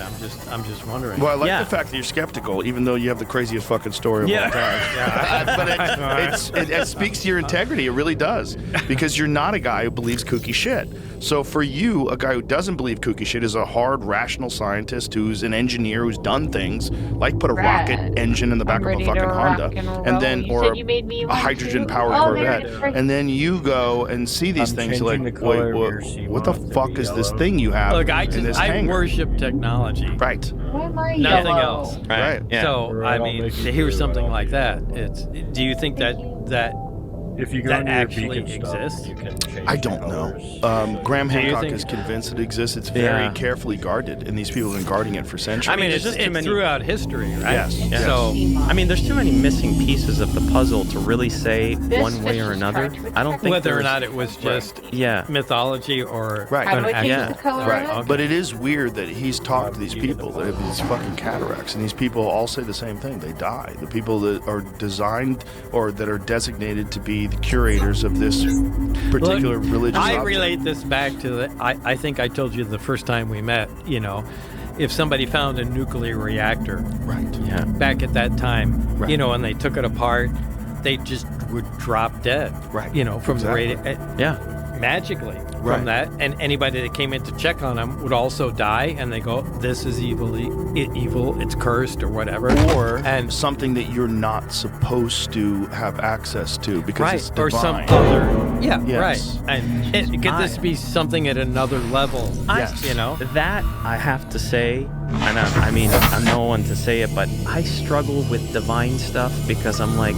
I'm just wondering. Well, I like the fact that you're skeptical, even though you have the craziest fucking story of all time. But it speaks to your integrity. It really does, because you're not a guy who believes kooky shit. So for you, a guy who doesn't believe kooky shit is a hard, rational scientist who's an engineer who's done things like put a rocket engine in the back of a fucking Honda, and then or a hydrogen-powered Corvette, and then you go and see these things you're like, wait, what the fuck is this thing you have? Look, I hangar? worship technology. Right. Why am I Nothing yellow? else. Right. Yeah. So I mean, to hear something like that, do you think that If you go that into your actually beacon stuff, exists? you can change I don't know. hours. Graham Do you Hancock think- is convinced it exists. It's very carefully guarded, and these people have been guarding it for centuries. I mean, there's just too it's many- throughout history, right? Yes. So I mean, there's too many missing pieces of the puzzle to really say one way or another. I don't think whether or there's- not it was just Yeah. mythology or Right. How do I an change actual- the color Right. of it? But it is weird that he's talked to these people that have these fucking cataracts, and these people all say the same thing. They die. The people that are designed or that are designated to be the curators of this particular religious I object. relate this back to I think I told you the first time we met, if somebody found a nuclear reactor Right. Yeah. back at that time, Right. and they took it apart, they just would drop dead, Right. from Exactly. the Yeah. magically Right. from that. And anybody that came in to check on them would also die, and they go, this is evil, it's cursed or whatever. Or and something that you're not supposed to have access to because right, it's divine. or some other, Yes. right. And could this be something at another level? Yes. That I have to say, and I mean, I'm no one to say it, but I struggle with divine stuff because I'm like,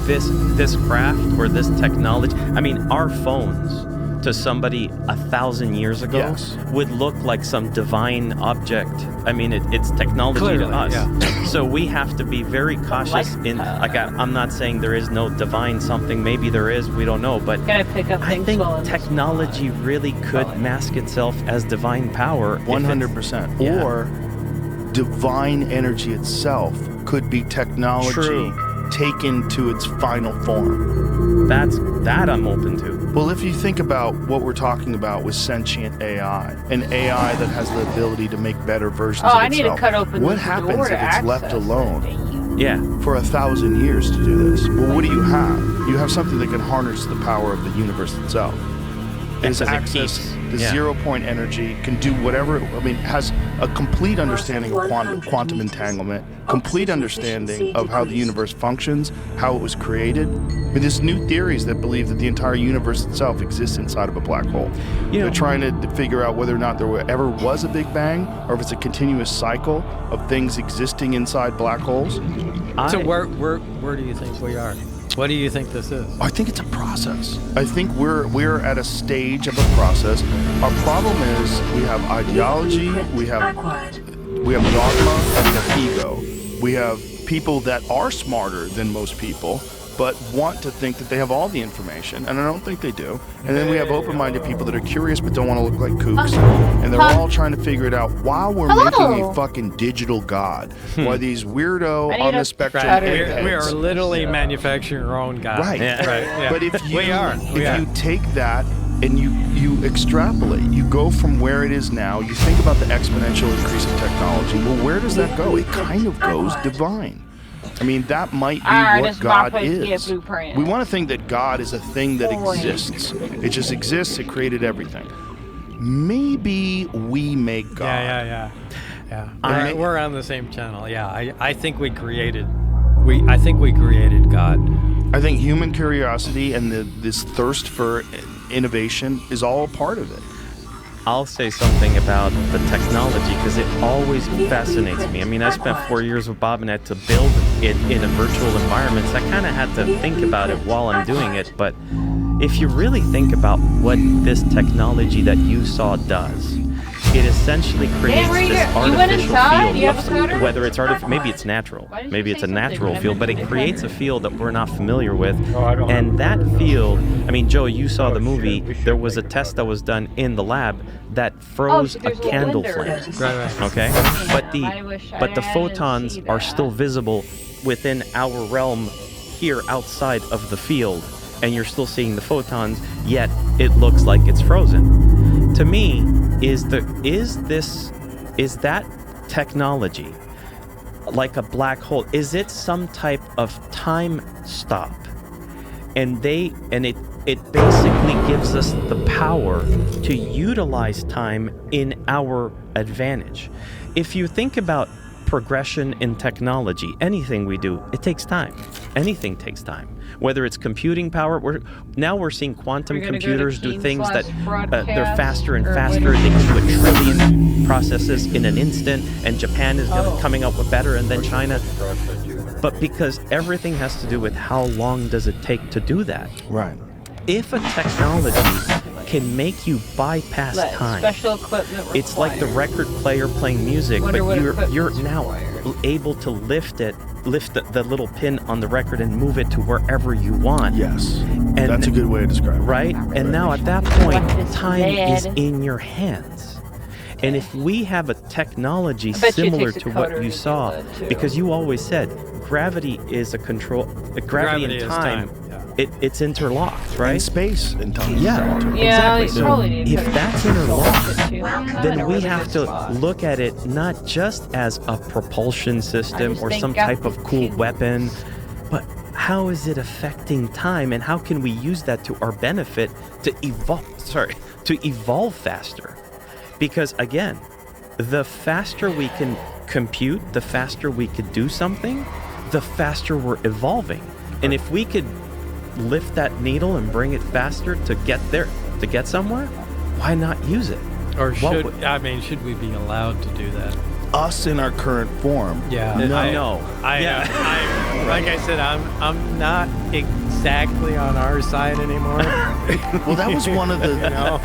this craft or this technology. I mean, our phones to somebody 1,000 years ago Yes. would look like some divine object. I mean, it's technology Clearly, to us. yeah. So we have to be very cautious. I'm not saying there is no divine something. Maybe there is. We don't know. But Gotta pick up I things think while it's technology really could mask itself as divine power. if 100%. Yeah. Or divine energy itself could be technology True. taken to its final form. that I'm open to. Well, if you think about what we're talking about with sentient AI, an AI that has the ability to make better versions of I need itself, to cut open what this happens door if to it's left access it. alone Yeah. for 1,000 years to do this? Well, what do you have? You have something that can harness the power of the universe itself. It has Because it access keeps- to yeah. 0-point energy, can do whatever, has a complete understanding of quantum entanglement, complete understanding of how the universe functions, how it was created. I mean, there's new theories that believe that the entire universe itself exists inside of a black hole. They're trying to figure out whether or not there ever was a Big Bang, or if it's a continuous cycle of things existing inside black holes. So where do you think we are? What do you think this is? I think it's a process. I think we're at a stage of a process. Our problem is we have ideology, we have Acquired. dogma, and we have ego. We have people that are smarter than most people, but want to think that they have all the information, and I don't think they do. And then we have open-minded people that are curious but don't want to look like kooks, and they're all trying to figure it out while we're making a fucking digital god. While these weirdo I need on a the spectrum better- We eggheads. are literally manufacturing our own God. Right. Yeah. Right. Yeah. But if you We are. you take that and you extrapolate, you go from where it is now, you think about the exponential increase of technology. Well, where does that go? It kind of goes divine. I mean, that might be Alright, what this is my God place to get is. blueprint. We want to think that God is a thing that Boy. exists. It just exists. It created everything. Maybe we make God. Yeah. I- We're on the same channel. Yeah, I think we created. I think we created God. I think human curiosity and this thirst for innovation is all a part of it. I'll say something about the technology because it always fascinates me. I mean, I spent 4 years with Bob and Ed to build it in a virtual environment, so I kind of had to think about it while I'm doing it. But if you really think about what this technology that you saw does, it essentially creates where this you went artificial inside? You have a field. scooter? Whether it's artificial, maybe it's natural. Why did you Maybe it's say a something natural when I field, but it mentioned creates a field that we're not familiar with. Oh, I don't And have that a field, I mean, Joe, you saw the Oh, movie. shit, we should There was a make a test that was done in the lab that Oh, froze a there's a candle blender. flame. Right. Okay, but I wish I the didn't photons see are that. still visible within our realm here outside of the field, and you're still seeing the photons. Yet it looks like it's frozen. To me, is that technology like a black hole? Is it some type of time stop? And it basically gives us the power to utilize time in our advantage. If you think about progression in technology, anything we do, it takes time. Anything takes time. Whether it's computing power, we're seeing quantum We're gonna go to computers do things that Keen/broadcast they're faster and or faster. whatever. They can do a trillion processes in an instant, and Japan is coming up with better, and then China. But because everything has to do with how long does it take to do that. Right. If a technology can make you bypass Let time, special equipment it's like the required. record player playing music, Wonder but what you're equipment's now required. able to lift the little pin on the record and move it to wherever you want. Yes. And That's a good way to describe it. Right? And now at that point, What is time is dead? in your hands. And if we have a technology I bet you it similar takes a to coder what you to saw, do that, too. because you always said gravity is a control, gravity Gravity and is time time, yeah. it's interlocked, right? In space and time. Yeah, Yeah, exactly. you So probably need if to that's solve interlocked, it too. then we have to look at it not just as a propulsion system or some type of cool weapon, but how is it affecting time, and how can we use that to our benefit to evolve faster? Because again, the faster we can compute, the faster we could do something, the faster we're evolving. And if we could lift that needle and bring it faster to get there, to get somewhere, why not use it? Or should we be allowed to do that? Us in our current form. Yeah. No. Like I said, I'm not exactly on our side anymore. Well, that was one of the. Do you know.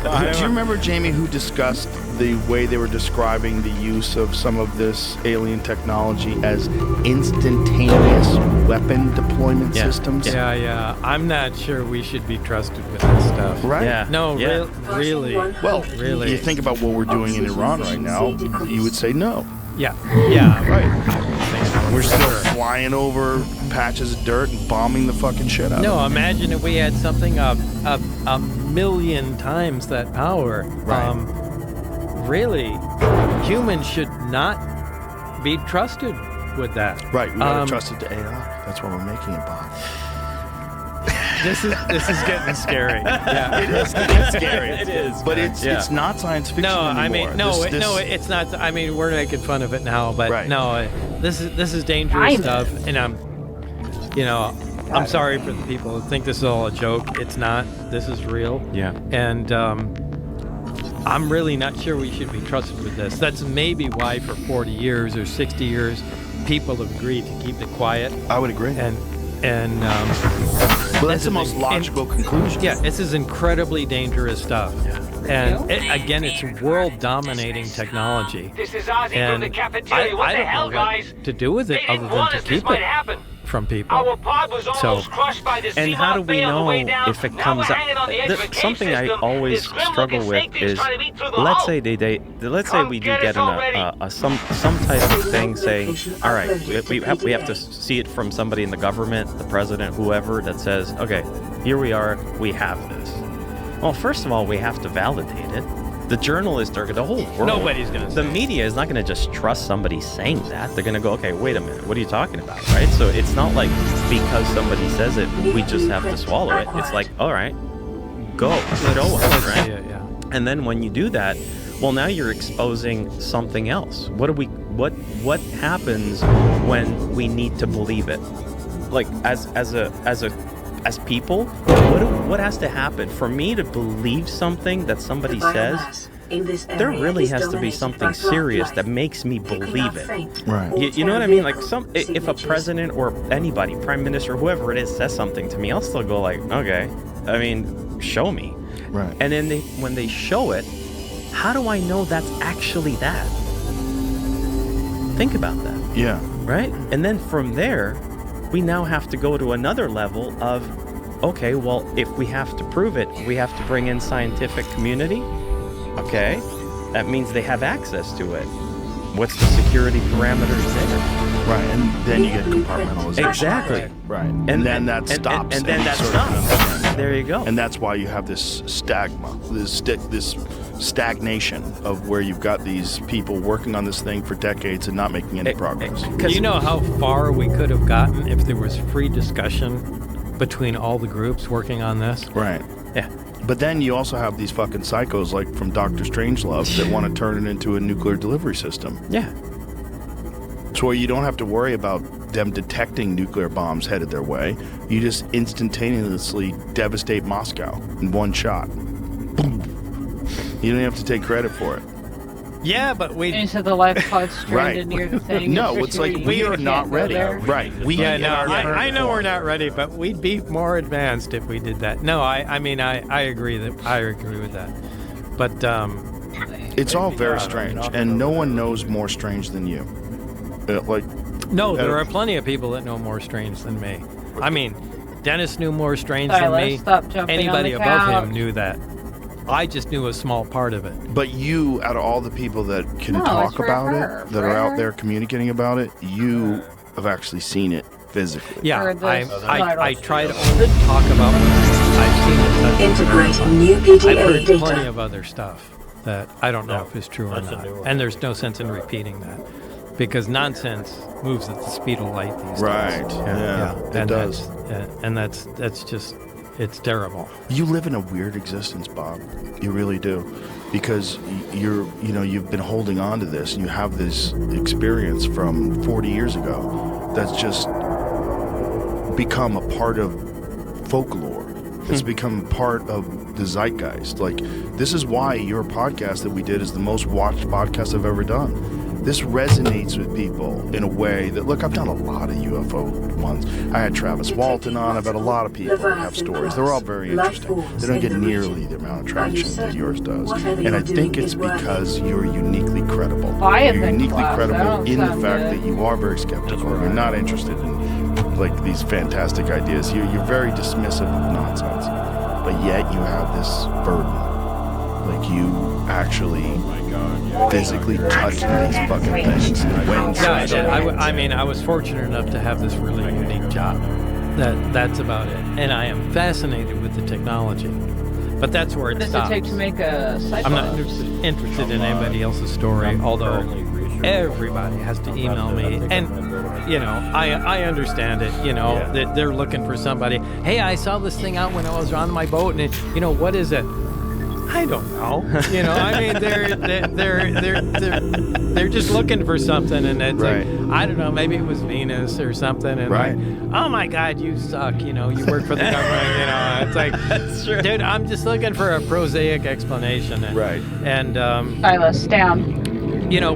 remember, Jamie, who discussed the way they were describing the use of some of this alien technology as instantaneous weapon deployment systems? Yeah. I'm not sure we should be trusted with this stuff. Right? Yeah. No, Yeah. really. Well, Really. you think about what we're doing in Iran right now, you would say no. Yeah. Right. We're still flying over patches of dirt and bombing the fucking shit out of No, them. imagine if we had something a million times that power. Right. Really, humans should not be trusted with that. Right, we gotta trust it to AI. That's why we're making a bomb. This is getting scary. Yeah. It is getting scary. It is. But it's not science fiction No, anymore. I mean, it's not. I mean, we're making fun of it now, but Right. no, this is dangerous stuff, and I'm sorry for the people who think this is all a joke. It's not. This is real. Yeah. And I'm really not sure we should be trusted with this. That's maybe why for 40 years or 60 years, people have agreed to keep it quiet. I would agree. And well, that's the most logical conclusion. Yeah, this is incredibly dangerous stuff. And again, it's world-dominating technology. This is Ozzy And from the cafeteria. What I the don't hell, know what guys? to do with it They other didn't than want to us. This keep might it happen. from people. Our pod was almost crushed by the And how do we Seamount Bay on the way know down. if it Now comes we're up? hanging on the edge of a cave Something I system. always This grim-looking struggle snake with thing's is, trying to beat through the let's hull. say let's say we do Come get get us in some type of thing saying, all right, we have to see it from somebody in the government, the president, whoever, that says, okay, here we are, we have this. Well, first of all, we have to validate it. The journalists are the whole world. Nobody's gonna. The media is not going to just trust somebody saying that. They're going to go, okay, wait a minute, what are you talking about, right? So it's not like because somebody says it, we just have to swallow it. It's like, all right, go, show us, right? Yeah. And then when you do that, well, now you're exposing something else. What happens when we need to believe it? Like as people, what has to happen for me to believe something that somebody says? There really has to be something serious that makes me believe it. Right. You know what I mean? Like if a president or anybody, prime minister, whoever it is, says something to me, I'll still go like, okay. I mean, show me. Right. And then when they show it, how do I know that's actually that? Think about that. Yeah. Right? And then from there, we now have to go to another level of, okay, well, if we have to prove it, we have to bring in scientific community. Okay, that means they have access to it. What's the security parameters there? Right, and then you get compartmentalization. Exactly. Right. And then that stops. And then that sort of stops. understand. There you go. And that's why you have this this stagnation of where you've got these people working on this thing for decades and not making any progress. Do you know how far we could have gotten if there was free discussion between all the groups working on this? Right. Yeah. But then you also have these fucking psychos like from Dr. Strangelove that want to turn it into a nuclear delivery system. Yeah. So where you don't have to worry about them detecting nuclear bombs headed their way. You just instantaneously devastate Moscow in one shot. Boom. You don't have to take credit for it. Yeah, but we. And you said the life pod's stranded Right. near the thing. No, it's like we are not ready. Right. We Yeah, in no, our current I know form. we're not ready, but we'd be more advanced if we did that. No, I mean, I agree with that. But It's all very strange, and no one knows more strange than you. no, there are plenty of people that know more strange than me. I mean, Dennis knew more strange Sorry, than let's me. stop jumping Anybody on the above couch. him knew that. I just knew a small part of it. But you, out of all the people that can No, it's talk for about her, it, that for are out her. there communicating about it, you have actually seen it physically. Yeah, Or the I try to only talk about what I've seen and touched. Integrating new I've PDA heard plenty data. of other stuff that I don't know if is true or That's a not. new one. And there's no sense in repeating that. Because nonsense moves at the speed of light these Right. days. Yeah, it and does. That's just, it's terrible. You live in a weird existence, Bob. You really do, because you've been holding on to this, and you have this experience from 40 years ago that's just become a part of folklore. It's become part of the zeitgeist. Like, this is why your podcast that we did is the most watched podcast I've ever done. This resonates with people in a way that, look, I've done a lot of UFO ones. I had Travis Walton on. I've had a lot of people that have stories. They're all very interesting. They don't get nearly the amount of traction that yours does. And I think it's because you're uniquely credible. I have You're been uniquely classed. credible That in the sounds fact good. that you are very skeptical. You're not interested in like these fantastic ideas. You're very dismissive of nonsense. But yet you have this burden. Like, you actually physically touching these fucking things. I was fortunate enough to have this really unique job. That's about it. And I am fascinated with the technology. But that's where it What does stops. it take to make a site I'm not pod? interested in anybody else's story, although everybody has to email me. And, I understand it, that they're looking for somebody. Hey, I saw this thing out when I was on my boat, and what is it? I don't know. They're just looking for something, and it's Right. like, I don't know, maybe it was Venus or something, and Right. like, oh my God, you suck, you work for the government, it's like, That's true. dude, I'm just looking for a prosaic explanation. Right. And, Silas, down.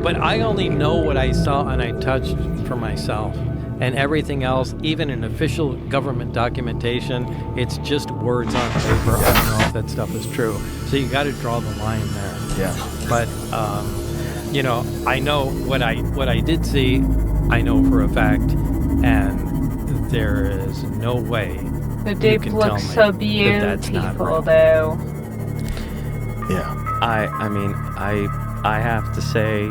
but I only know what I saw and I touched for myself. And everything else, even in official government documentation, it's just words on paper. I don't know if that stuff is true. So you got to draw the line there. Yeah. But, I know what I did see, I know for a fact, and there is no way The you deep can tell looks me so that that's not beautiful, real. though. Yeah. I mean, I have to say,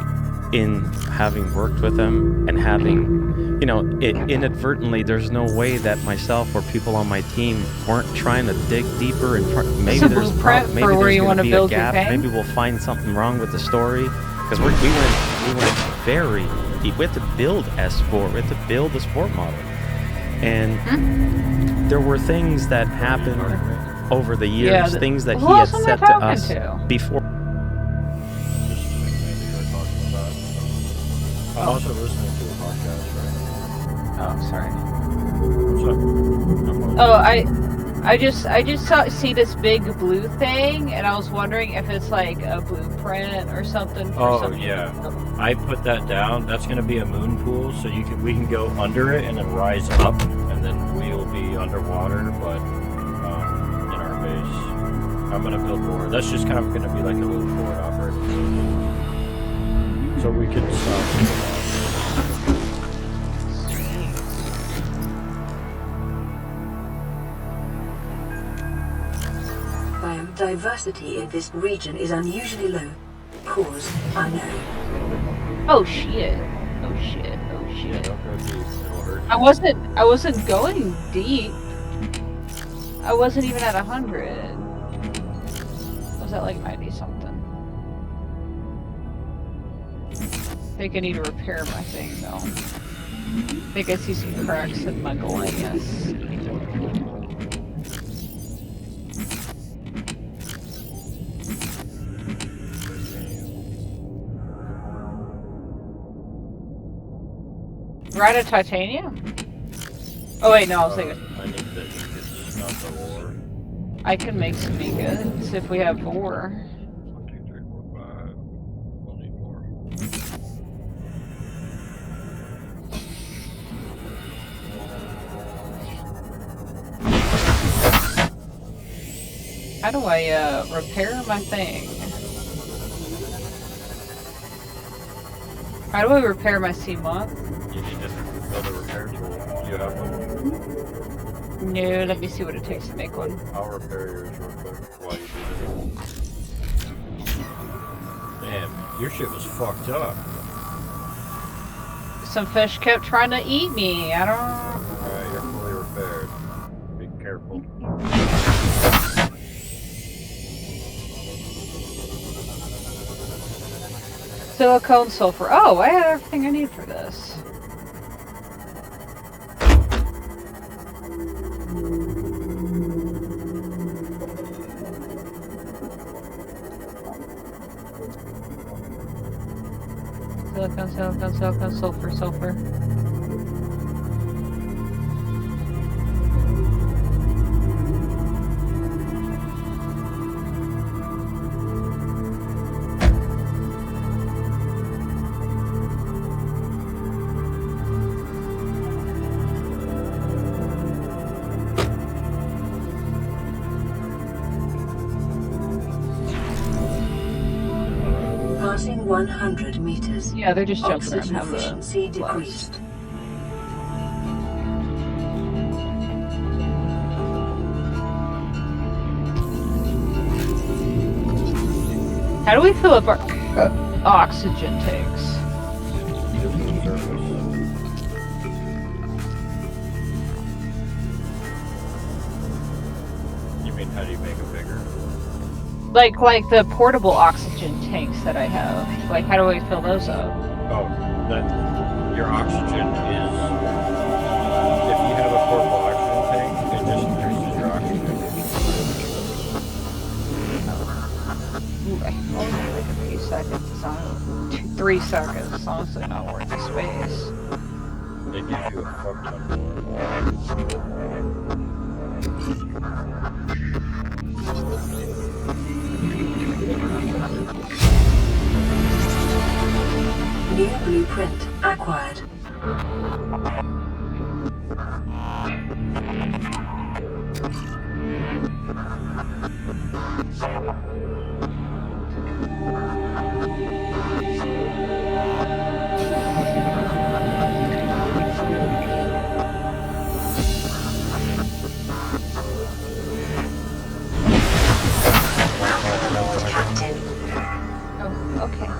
in having worked with him and having, inadvertently, there's no way that myself or people on my team weren't trying to dig deeper and maybe a there's blueprint for maybe where there's you going wanna to be a build your gap. thing? Maybe we'll find something wrong with the story because we went very deep. We had to build S4. We had to build the sport model, and there were things that happened over the years, Yeah, things that he who had else am I said to talking us to? before. I'm also listening to a podcast Oh, sorry. right now. Oh, I just see this big blue thing, and I was wondering if it's like a blueprint or something. For Oh, something. yeah. I put that down. That's going to be a moon pool, so we can go under it and then rise up, and then we'll be underwater, but in our base. I'm going to build more. That's just kind of going to be like a little forward operating. So we can stop. Biodiversity in this region is unusually low. Cause unknown. Oh shit! Oh shit! Oh shit! Don't go deep. It'll hurt. I wasn't going deep. I wasn't even at 100. I was at like 90 something. I think I need to repair my thing though. I think I see some cracks in my glass. Right at titanium? Oh wait, no, I was thinking. I need the ingots, not the ore. I can make some ingots if we have ore. 1, 2, 3, 4, 5. We'll need more. How do I repair my thing? How do I repair my C-Mod? You need to build a repair tool. Do you have one? No, let me see what it takes to make one. I'll repair yours real quick while you do this. Damn, your shit was fucked up. Some fish kept trying to eat me. I don't. Silicone, sulfur. Oh, I had everything I need for this. Silicone, sulfur. Passing 100 meters. Yeah, they're just jumping around. Oxygen Have efficiency a decreased. How do we fill up our oxygen tanks? You mean how do you make it bigger? Like the portable oxygen tanks that I have. Like, how do I fill those up? Oh, that your oxygen is. If you have a portable oxygen tank, it just increases your oxygen. Ooh, I only like a few seconds. It's not 3 seconds. It's honestly not worth the space. They give you a fuck ton more. New blueprint acquired. Captain. Oh, okay.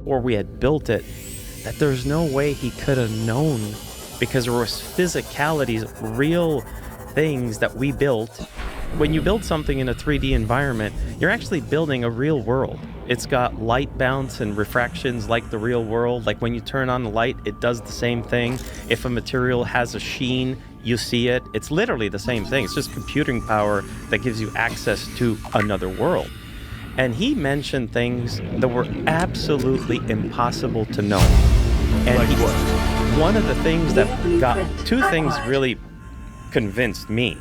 Or we had built it, that there's no way he could have known, because there was physicalities, real things that we built. When you build something in a 3D environment, you're actually building a real world. It's got light bounce and refractions like the real world. Like when you turn on the light, it does the same thing. If a material has a sheen, you see it. It's literally the same thing. It's just computing power that gives you access to another world. And he mentioned things that were absolutely impossible to know. And Like what? One of the things that got two things really convinced me.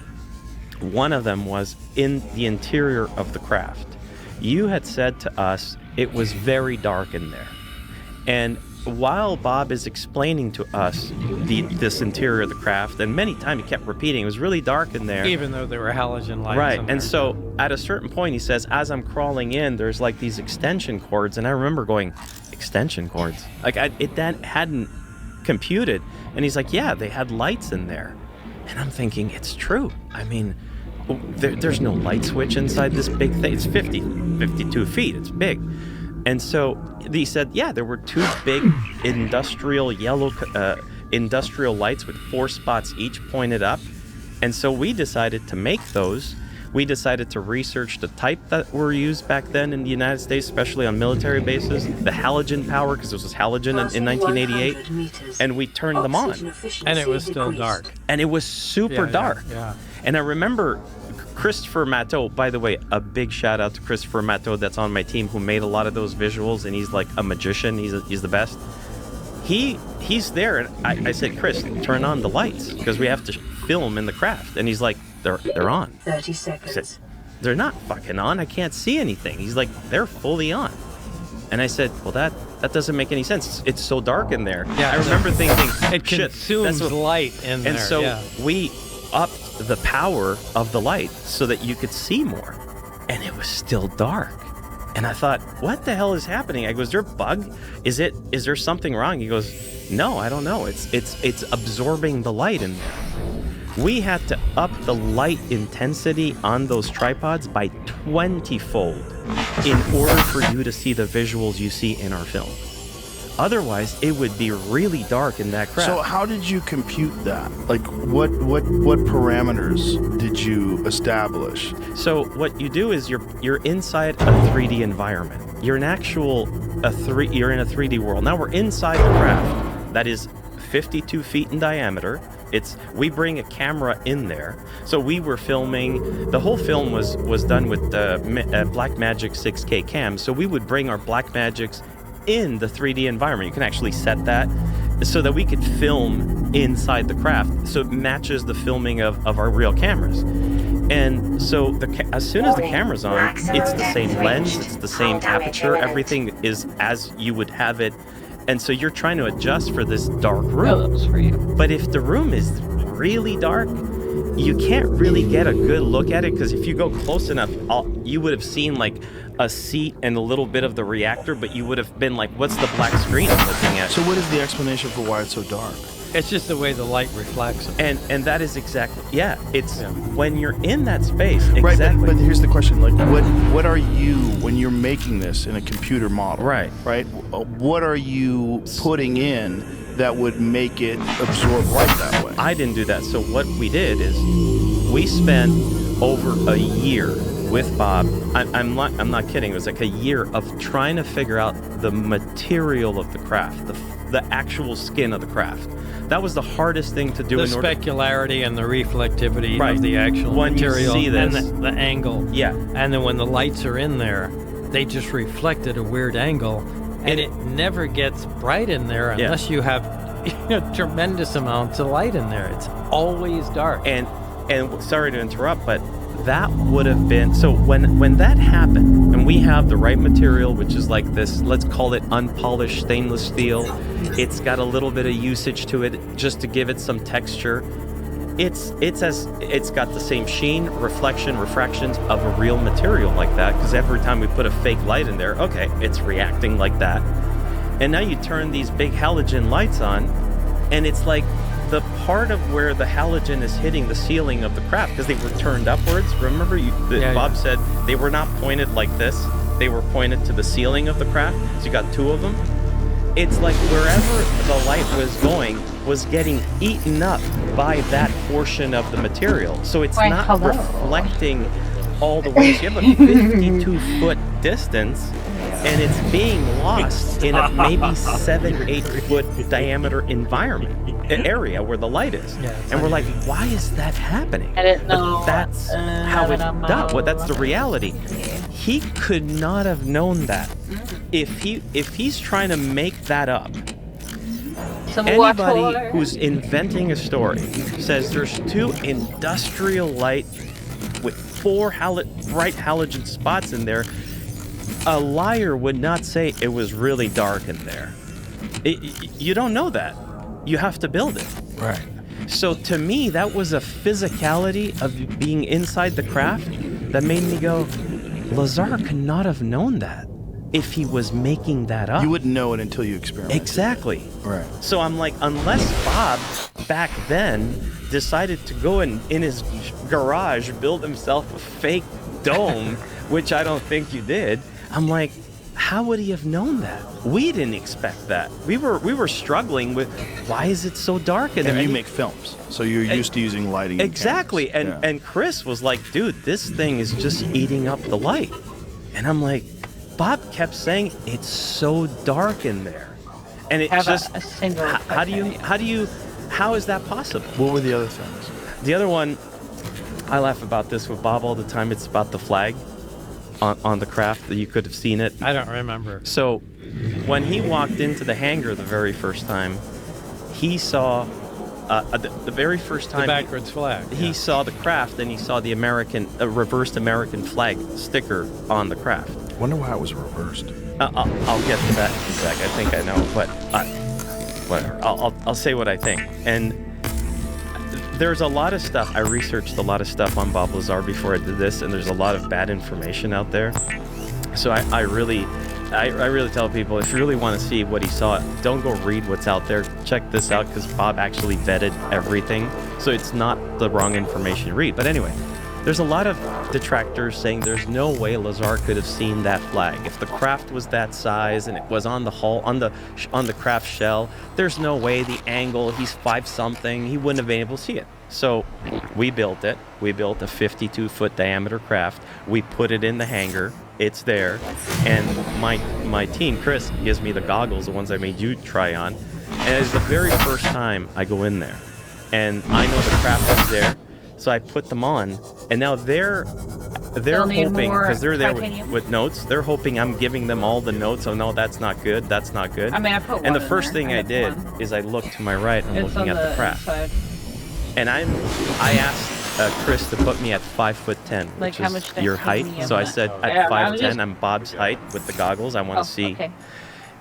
One of them was in the interior of the craft. You had said to us it was very dark in there. And while Bob is explaining to us this interior of the craft, and many times he kept repeating, it was really dark in there. Even though there were halogen lights. Right, in there. and so at a certain point he says, as I'm crawling in, there's like these extension cords, and I remember going, extension cords? Like that hadn't computed. And he's like, yeah, they had lights in there. And I'm thinking, it's true. I mean, there's no light switch inside this big thing. It's 52 feet, it's big. And so he said, yeah, there were 2 big industrial yellow industrial lights with 4 spots each pointed up. And so we decided to make those. We decided to research the type that were used back then in the United States, especially on military bases, the halogen power, because this was halogen in 1988, and we turned them on. And it was still dark. And it was super dark. Yeah. And I remember Christopher Matteau, by the way, a big shout out to Christopher Matteau that's on my team, who made a lot of those visuals, and he's like a magician. He's the best. He's there, and I said, Chris, turn on the lights because we have to film in the craft. And he's like, they're on. 30 seconds. I said, they're not fucking on. I can't see anything. He's like, they're fully on. And I said, well, that doesn't make any sense. It's so dark in there. Yeah, I remember thinking, it shit, consumes light in there. and so we upped the power of the light so that you could see more. And it was still dark. And I thought, what the hell is happening? I go, is there a bug? Is there something wrong? He goes, no, I don't know. It's absorbing the light in there. We had to up the light intensity on those tripods by 20-fold in order for you to see the visuals you see in our film. Otherwise, it would be really dark in that craft. So how did you compute that? Like, what parameters did you establish? So what you do is you're inside a 3D environment. You're in a 3D world. Now we're inside the craft that is 52 feet in diameter. We bring a camera in there. So we were filming, the whole film was done with Blackmagic 6K cams. So we would bring our Blackmagics in the 3D environment. You can actually set that so that we could film inside the craft, so it matches the filming of our real cameras. And so as soon as the camera's on, it's the same lens, it's the same aperture, everything is as you would have it. And so you're trying to adjust for this dark room. For you. But if the room is really dark, you can't really get a good look at it, because if you go close enough, you would have seen like a seat and a little bit of the reactor, but you would have been like, what's the black screen I'm looking at? So what is the explanation for why it's so dark? It's just the way the light reflects it. And that is exactly, when you're in that space, exactly. Right, but here's the question, like what are you, when you're making this in a computer model, right, what are you putting in that would make it absorb light that way? I didn't do that. So what we did is we spent over a year with Bob. I'm not kidding. It was like a year of trying to figure out the material of the craft, the actual skin of the craft. That was the hardest thing to do. The specularity and the reflectivity of the actual material, you see this, and the angle. Yeah. And then when the lights are in there, they just reflect at a weird angle, and it never gets bright in there unless you have tremendous amounts of light in there. It's always dark. And sorry to interrupt, but that would have been, so when that happened, and we have the right material, which is like this, let's call it unpolished stainless steel. It's got a little bit of usage to it just to give it some texture. It's got the same sheen, reflection, refractions of a real material like that, because every time we put a fake light in there, okay, it's reacting like that. And now you turn these big halogen lights on, and it's like the part of where the halogen is hitting the ceiling of the craft, because they were turned upwards. Remember, Bob said they were not pointed like this. They were pointed to the ceiling of the craft. So you got two of them. It's like wherever the light was going was getting eaten up by that portion of the material. So it's not reflecting all the way. So you have a 52-foot distance, and it's being lost in a maybe 7-8 foot diameter area where the light is. And we're like, why is that happening? I didn't know. That's how it's done. Well, that's the reality. He could not have known that. If he's trying to make that up, anybody who's inventing a story says there's two industrial light with 4 bright halogen spots in there, a liar would not say it was really dark in there. You don't know that. You have to build it. Right. So to me, that was a physicality of being inside the craft that made me go, Lazar could not have known that if he was making that up. You wouldn't know it until you experimented. Exactly. Right. So I'm like, unless Bob back then decided to go in his garage, build himself a fake dome, which I don't think you did, I'm like, how would he have known that? We didn't expect that. We were struggling with, why is it so dark in there? And you make films, so you're used to using lighting. Exactly. And Chris was like, dude, this thing is just eating up the light. And I'm like, Bob kept saying it's so dark in there. And it just, how is that possible? What were the other things? The other one, I laugh about this with Bob all the time. It's about the flag on the craft, that you could have seen it. I don't remember. So when he walked into the hangar the very first time, he saw the very first time the backwards flag. He saw the craft, and he saw the reversed American flag sticker on the craft. Wonder why it was reversed. I'll get to that in a sec. I think I know, but whatever. I'll say what I think. And there's a lot of stuff. I researched a lot of stuff on Bob Lazar before I did this, and there's a lot of bad information out there. So I really tell people, if you really want to see what he saw, don't go read what's out there. Check this out, because Bob actually vetted everything, so it's not the wrong information to read. But anyway, there's a lot of detractors saying there's no way Lazar could have seen that flag. If the craft was that size and it was on the hull, on the craft shell, there's no way the angle, he's 5-something, he wouldn't have been able to see it. So we built it. We built a 52-foot diameter craft. We put it in the hangar. It's there. And my team, Chris, gives me the goggles, the ones I made you try on. And it's the very first time I go in there. And I know the craft is there. So I put them on, and now they're hoping, because they're there with notes, they're hoping I'm giving them all the notes. Oh no, that's not good, that's not good. I mean, I put one. And the first thing I did is I looked to my right, I'm looking at the craft. Inside. And I asked Chris to put me at 5'10", which is your height. So I said at 5'10", I'm Bob's height with the goggles. I want to see. Okay.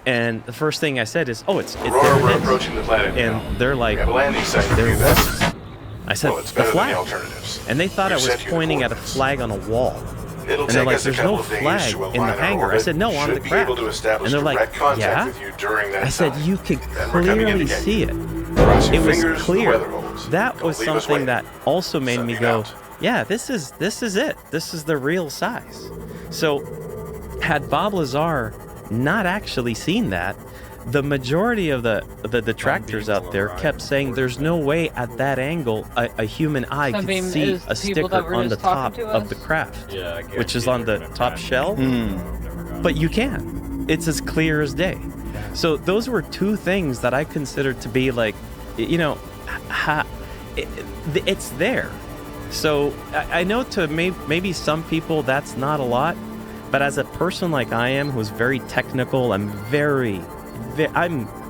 And the first thing I said is, oh, it's we're approaching the planet. And they're like, there it was. I said, the flag. And they thought I was pointing at a flag on a wall. And they're like, there's no flag in the hangar. I said, no, on the craft. And they're like, yeah? I said, you could clearly see it. It was clear. That was something that also made me go, yeah, this is it. This is the real size. So had Bob Lazar not actually seen that, the majority of the detractors out there kept saying there's no way at that angle a human eye could see a sticker on the top of the craft, which is on the top shell. But you can. It's as clear as day. So those were two things that I considered to be like, you know, it's there. So I know to maybe some people that's not a lot, but as a person like I am, who's very technical, I'm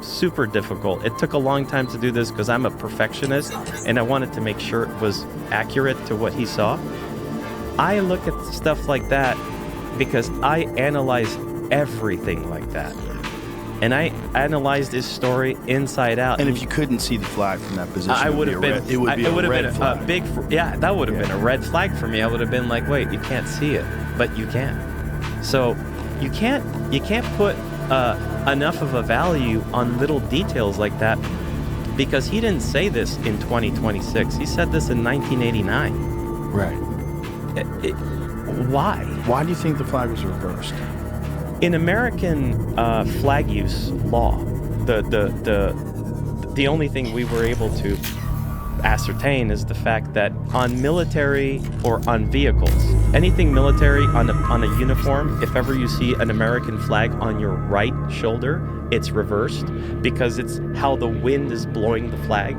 super difficult. It took a long time to do this because I'm a perfectionist and I wanted to make sure it was accurate to what he saw. I look at stuff like that because I analyze everything like that. And I analyzed his story inside out. And if you couldn't see the flag from that position, it would have been a big, that would have been a red flag for me. I would have been like, wait, you can't see it, but you can. So you can't put enough of a value on little details like that, because he didn't say this in 2026. He said this in 1989. Right. Why? Why do you think the flag was reversed? In American flag use law, the only thing we were able to ascertain is the fact that on military or on vehicles, anything military on a uniform, if ever you see an American flag on your right shoulder, it's reversed because it's how the wind is blowing the flag.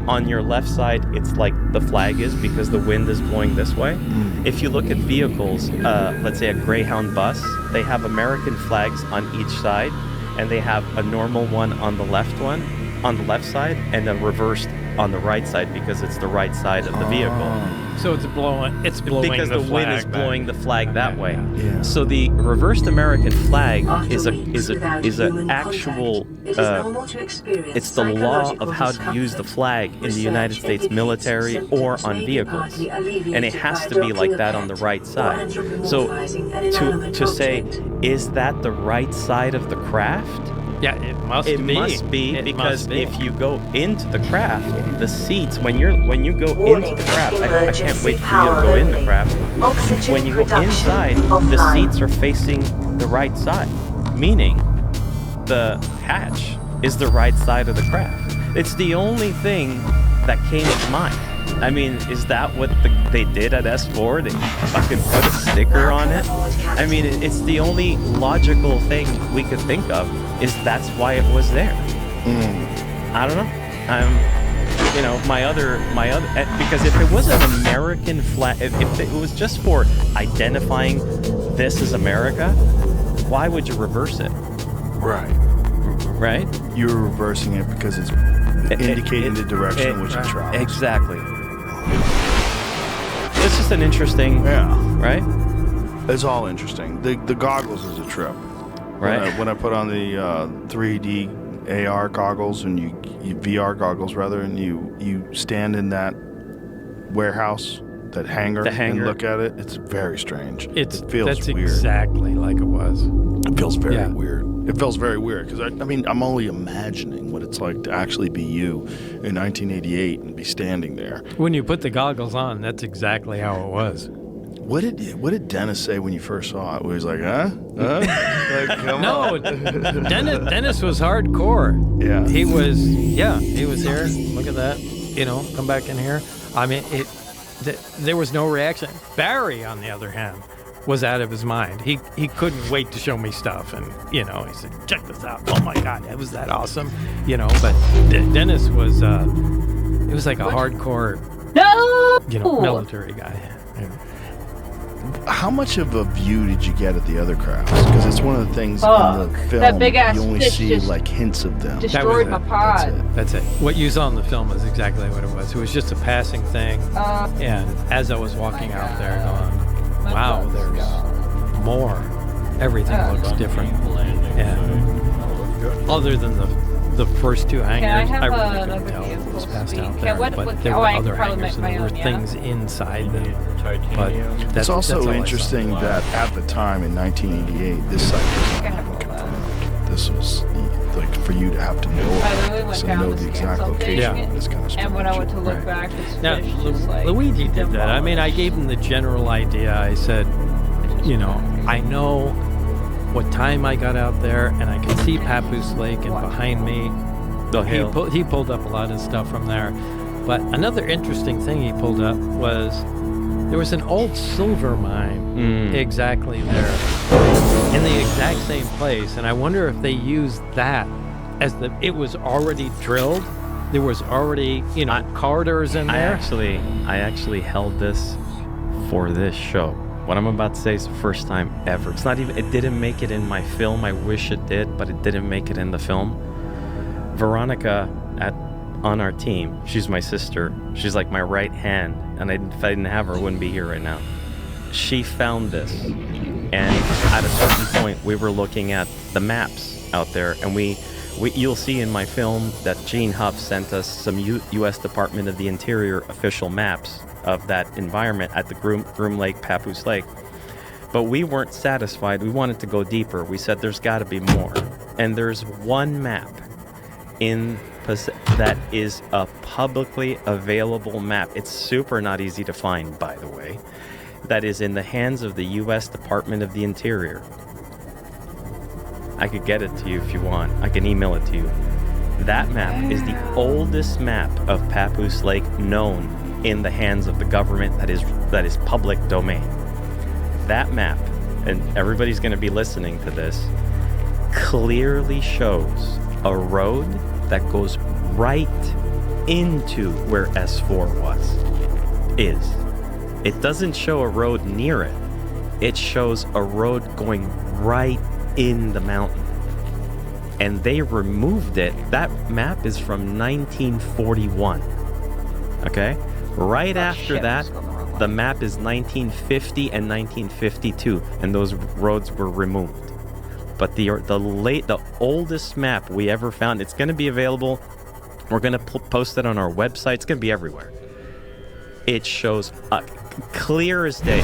On your left side, it's like the flag is because the wind is blowing this way. If you look at vehicles, let's say a Greyhound bus, they have American flags on each side, and they have a normal one on the left side, and a reversed on the right side because it's the right side of the vehicle. So it's blowing because the wind is blowing the flag that way. Yeah. So the reversed American flag is an actual it's the law of how to use the flag in the United States military or on vehicles, and it has to be like that on the right side. So to say, is that the right side of the craft? Yeah, it must be because if you go into the craft, the seats, when you go into the craft, I can't wait for you to go in the craft. When you go inside, the seats are facing the right side, meaning the hatch is the right side of the craft. It's the only thing that came to mind. I mean, is that what they did at S4? They fucking put a sticker on it? I mean, it's the only logical thing we could think of, is that's why it was there. I don't know. My other, because if it was an American flag, if it was just for identifying this as America, why would you reverse it? Right? You're reversing it because it's indicating the direction in which it travels. Exactly. It's just an interesting, right? It's all interesting. The goggles is a trip. Right. When I put on the 3D AR goggles and you VR goggles rather, and you stand in that warehouse that hangar, The hangar. and look at it, it's very strange. It feels that's weird. exactly like it was. It feels very Yeah. weird. It feels very weird because I mean, I'm only imagining what it's like to actually be you in 1988 and be standing there. When you put the goggles on, that's exactly how it was. What did Dennis say when you first saw it? He was like, huh? Like, come No, on. Dennis was hardcore. Yeah. He was here. Look at that. You know, come back in here. I mean, there was no reaction. Barry, on the other hand, was out of his mind. He couldn't wait to show me stuff, and you know, he said, "Check this out! Oh my God, was that awesome!" You know, but Dennis was it was like a hardcore, military guy. Yeah. How much of a view did you get at the other crafts? Because it's one of the things in the film that big-ass you only fish see just like hints of them. Destroyed my pod. That's it. What you saw in the film is exactly what it was. It was just a passing thing. And as I was walking out there going, wow, there's more. Everything looks different. And other than the first two hangars, I really couldn't tell what was passed out there. But there were other hangars and there were things inside them. But It's also interesting that at the time in 1988, this site wasn't even confirmed. This was like for you to have to know I literally about this went and down know to the exact scan location something, of this kind of and when I went to look Right. back, it's now, fish just like Luigi did that. I mean, I gave him the general idea. I said, you know, I know what time I got out there, and I could see Papoose Lake, and behind me, The hill. he pulled up a lot of stuff from there. But another interesting thing he pulled up was there was an old silver mine exactly there, in the exact same place, and I wonder if they used that as it was already drilled. There was already, corridors in there. I actually held this for this show. What I'm about to say is the first time ever. It didn't make it in my film. I wish it did, but it didn't make it in the film. Veronica on our team, she's my sister. She's like my right hand, and if I didn't have her, I wouldn't be here right now. She found this, and at a certain point, we were looking at the maps out there, and you'll see in my film that Gene Huff sent us some U.S. Department of the Interior official maps of that environment at the Groom Lake, Papoose Lake. But we weren't satisfied. We wanted to go deeper. We said there's got to be more. And there's one map that is a publicly available map. It's super not easy to find, by the way. That is in the hands of the U.S. Department of the Interior. I could get it to you if you want. I can email it to you. That map is the oldest map of Papoose Lake known in the hands of the government that is public domain. That map, and everybody's going to be listening to this, clearly shows a road that goes right into where S4 is. It doesn't show a road near it. It shows a road going right in the mountain. And they removed it. That map is from 1941. Okay? Right after that, the map is 1950 and 1952, and those roads were removed. But the oldest map we ever found, it's going to be available. We're going to post it on our website. It's going to be everywhere. It shows clear as day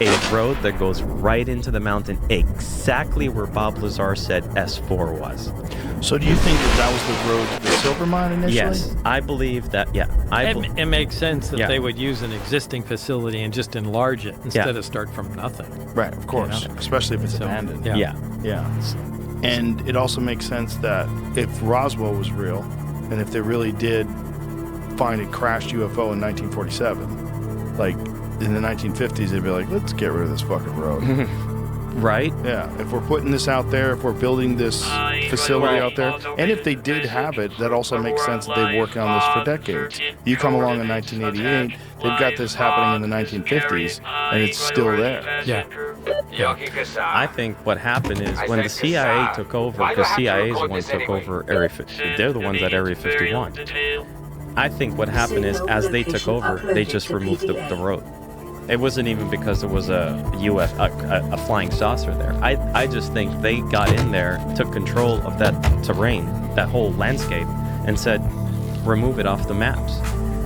a road that goes right into the mountain, exactly where Bob Lazar said S4 was. So do you think that was the road to the silver mine initially? Yes, I believe that. Yeah, It makes sense that they would use an existing facility and just enlarge it instead of start from nothing. Right, of course, especially if it's abandoned. Yeah. And it also makes sense that if Roswell was real, and if they really did find a crashed UFO in 1947, like in the 1950s, they'd be like, let's get rid of this fucking road. Right? Yeah. If we're putting this out there, if we're building this facility out there, and if they did have it, that also makes sense that they've worked on this for decades. You come along in 1988, they've got this happening in the 1950s, and it's still there. Yeah. I think what happened is when the CIA took over, because CIA is the one who took over Area 50, they're the ones at Area 51. I think what happened is as they took over, they just removed the road. It wasn't even because there was a flying saucer there. I just think they got in there, took control of that terrain, that whole landscape, and said, remove it off the maps.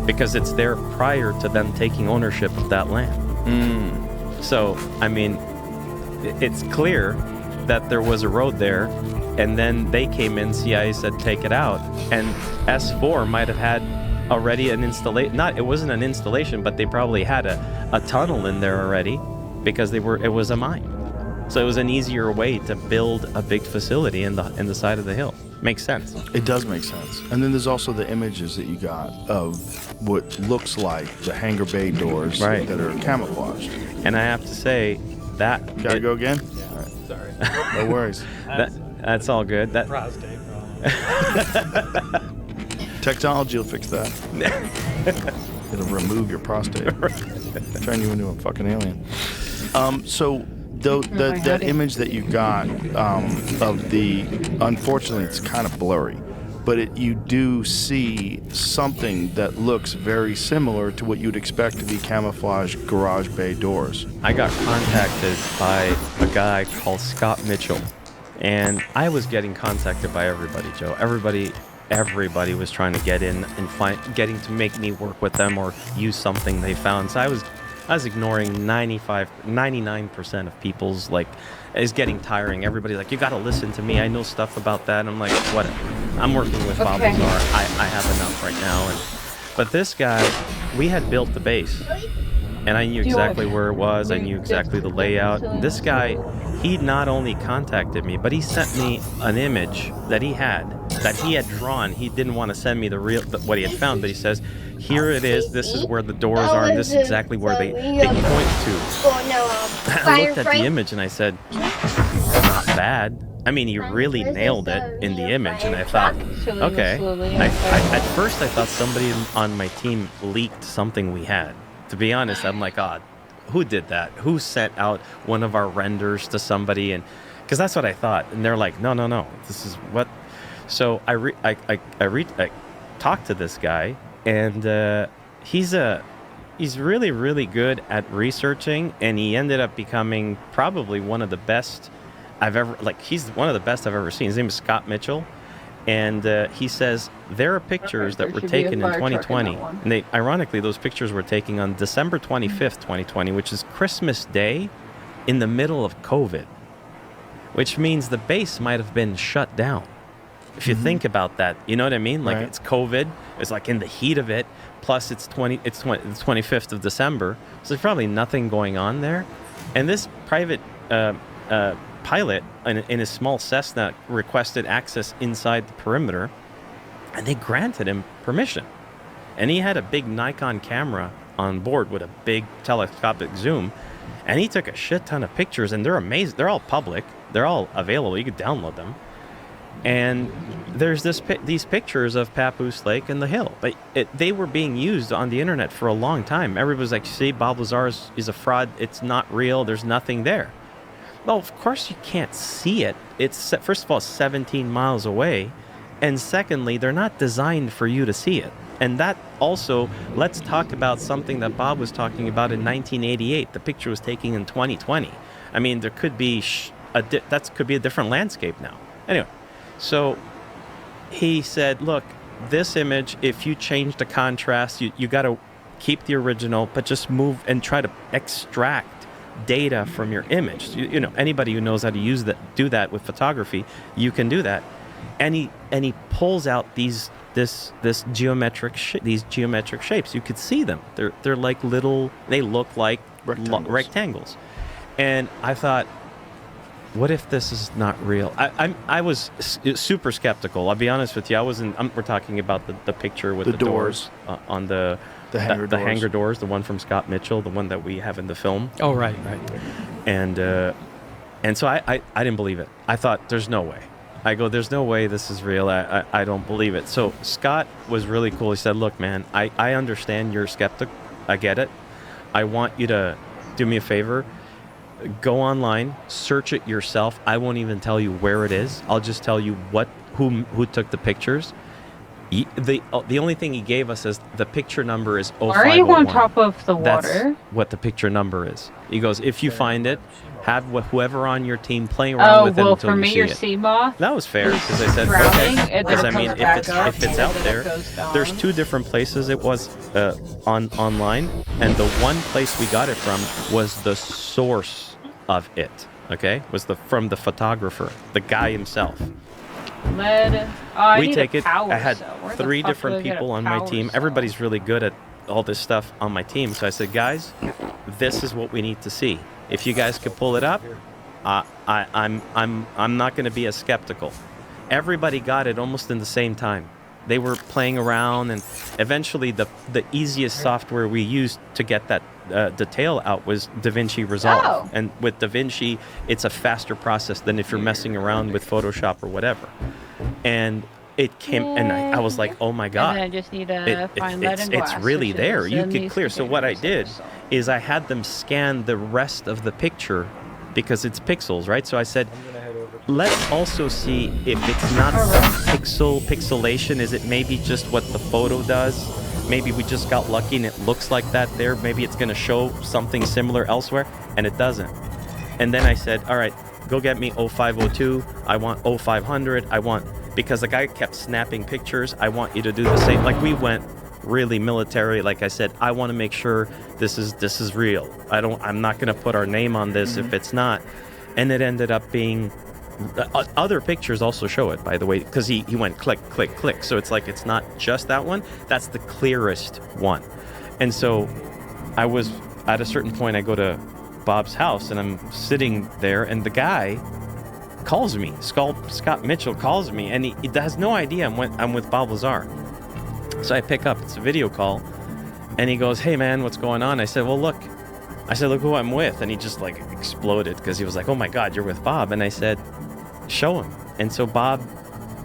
because it's there prior to them taking ownership of that land. So, I mean, it's clear that there was a road there, and then they came in, CIA said take it out, and S4 might have had already an installation. It wasn't an installation, but they probably had a tunnel in there already, because it was a mine. So it was an easier way to build a big facility in the side of the hill. Makes sense. It does make sense. And then there's also the images that you got of what looks like the hangar bay doors that are camouflaged. And I have to say that gotta go again. Yeah. All right. Sorry. No worries. That's all good. That prostate problem. Technology will fix that. It'll remove your prostate. Turn you into a fucking alien. So that image that you got of the, unfortunately, it's kind of blurry, but you do see something that looks very similar to what you'd expect to be camouflaged garage bay doors. I got contacted by a guy called Scott Mitchell, and I was getting contacted by everybody, Joe. Everybody was trying to get in and getting to make me work with them or use something they found. So I was ignoring 99% of people's, like, it's getting tiring. Everybody's like, you got to listen to me. I know stuff about that. And I'm like, whatever. I'm working with Bob Lazar. I have enough right now. But this guy, we had built the base, and I knew exactly where it was. I knew exactly the layout. And this guy, he not only contacted me, but he sent me an image that he had drawn. He didn't want to send me what he had found, but he says, here it is, this is where the doors are, and this is exactly where they point to. I looked at the image and I said, not bad. I mean, he really nailed it in the image, and I thought, okay. At first I thought somebody on my team leaked something we had. To be honest, I'm like, who did that? Who sent out one of our renders to somebody? And because that's what I thought. And they're like, no, this is what. So I talked to this guy, and he's really, really good at researching, and he ended up becoming probably one of the best he's one of the best I've ever seen. His name is Scott Mitchell, and he says there are pictures that were taken in 2020, and ironically, those pictures were taken on December 25th, 2020, which is Christmas Day, in the middle of COVID, which means the base might have been shut down. If you think about that, you know what I mean? Like, it's COVID, it's like in the heat of it, plus it's the 25th of December, so there's probably nothing going on there. And this private pilot in a small Cessna requested access inside the perimeter, and they granted him permission. And he had a big Nikon camera on board with a big telescopic zoom, and he took a shit ton of pictures, and they're amazing. They're all public. They're all available. You could download them. And there's these pictures of Papoose Lake and the hill. They were being used on the internet for a long time. Everybody's like, see, Bob Lazar is a fraud. It's not real. There's nothing there. Well, of course you can't see it. It's, first of all, 17 miles away. And secondly, they're not designed for you to see it. And that also, let's talk about something that Bob was talking about in 1988. The picture was taken in 2020. I mean, there could be could be a different landscape now. Anyway. So he said, look, this image, if you change the contrast, you got to keep the original, but just move and try to extract data from your image. You know, anybody who knows how to do that with photography, you can do that. And he pulls out these geometric shapes. You could see them. They're like they look like rectangles. And I thought, what if this is not real? I was super skeptical. I'll be honest with you. We're talking about the picture with the doors on the hangar doors, the one from Scott Mitchell, the one that we have in the film. Oh, right. And so I didn't believe it. I thought, there's no way. I go, there's no way this is real. I don't believe it. So Scott was really cool. He said, look, man, I understand you're skeptic. I get it. I want you to do me a favor. Go online, search it yourself. I won't even tell you where it is. I'll just tell you who took the pictures. The only thing he gave us is the picture number is 0501. Are you on top of the water? That's what the picture number is. He goes, if you find it, have whoever on your team playing around with it until for you me, see your it. sea moth. That was fair because I said drowning, okay. and then Because it I mean, comes back up, if it's out and then there, it goes down. there's 2 different places it was online, and the one place we got it from was the source of it. Okay, was from the photographer, the guy himself. We take it. I had 3 different people on my team. Everybody's really good at all this stuff on my team. So I said, guys, this is what we need to see. If you guys could pull it up, I'm not going to be as skeptical. Everybody got it almost in the same time. They were playing around, and eventually the easiest software we used to get that detail out was DaVinci Resolve. Oh. And with DaVinci, it's a faster process than if you're messing around with Photoshop or whatever. And it came, and I was like, oh my God. And then I just need to find lead and glass. It's really there. switches You in could these clear. So what I did containers. is I had them scan the rest of the picture because it's pixels, right? So I said, let's also see if it's not some pixelation. Is it maybe just what the photo does? Maybe we just got lucky and it looks like that there. Maybe it's going to show something similar elsewhere, and it doesn't. And then I said, all right, go get me 0502. I want 0500. Because the guy kept snapping pictures. I want you to do the same. Like, we went really military. Like I said, I want to make sure this is real. I'm not going to put our name on this if it's not. And it ended up being other pictures also show it, by the way, because he went click, click, click. So it's like, it's not just that one. That's the clearest one. And so I was at a certain point, I go to Bob's house and I'm sitting there, and the guy calls me. Scott Mitchell calls me, and he has no idea I'm with Bob Lazar. So I pick up. It's a video call, and he goes, "Hey man, what's going on?" I said, "Well, look." I said, "Look who I'm with," and he just like exploded because he was like, "Oh my God, you're with Bob!" And I said, "Show him." And so Bob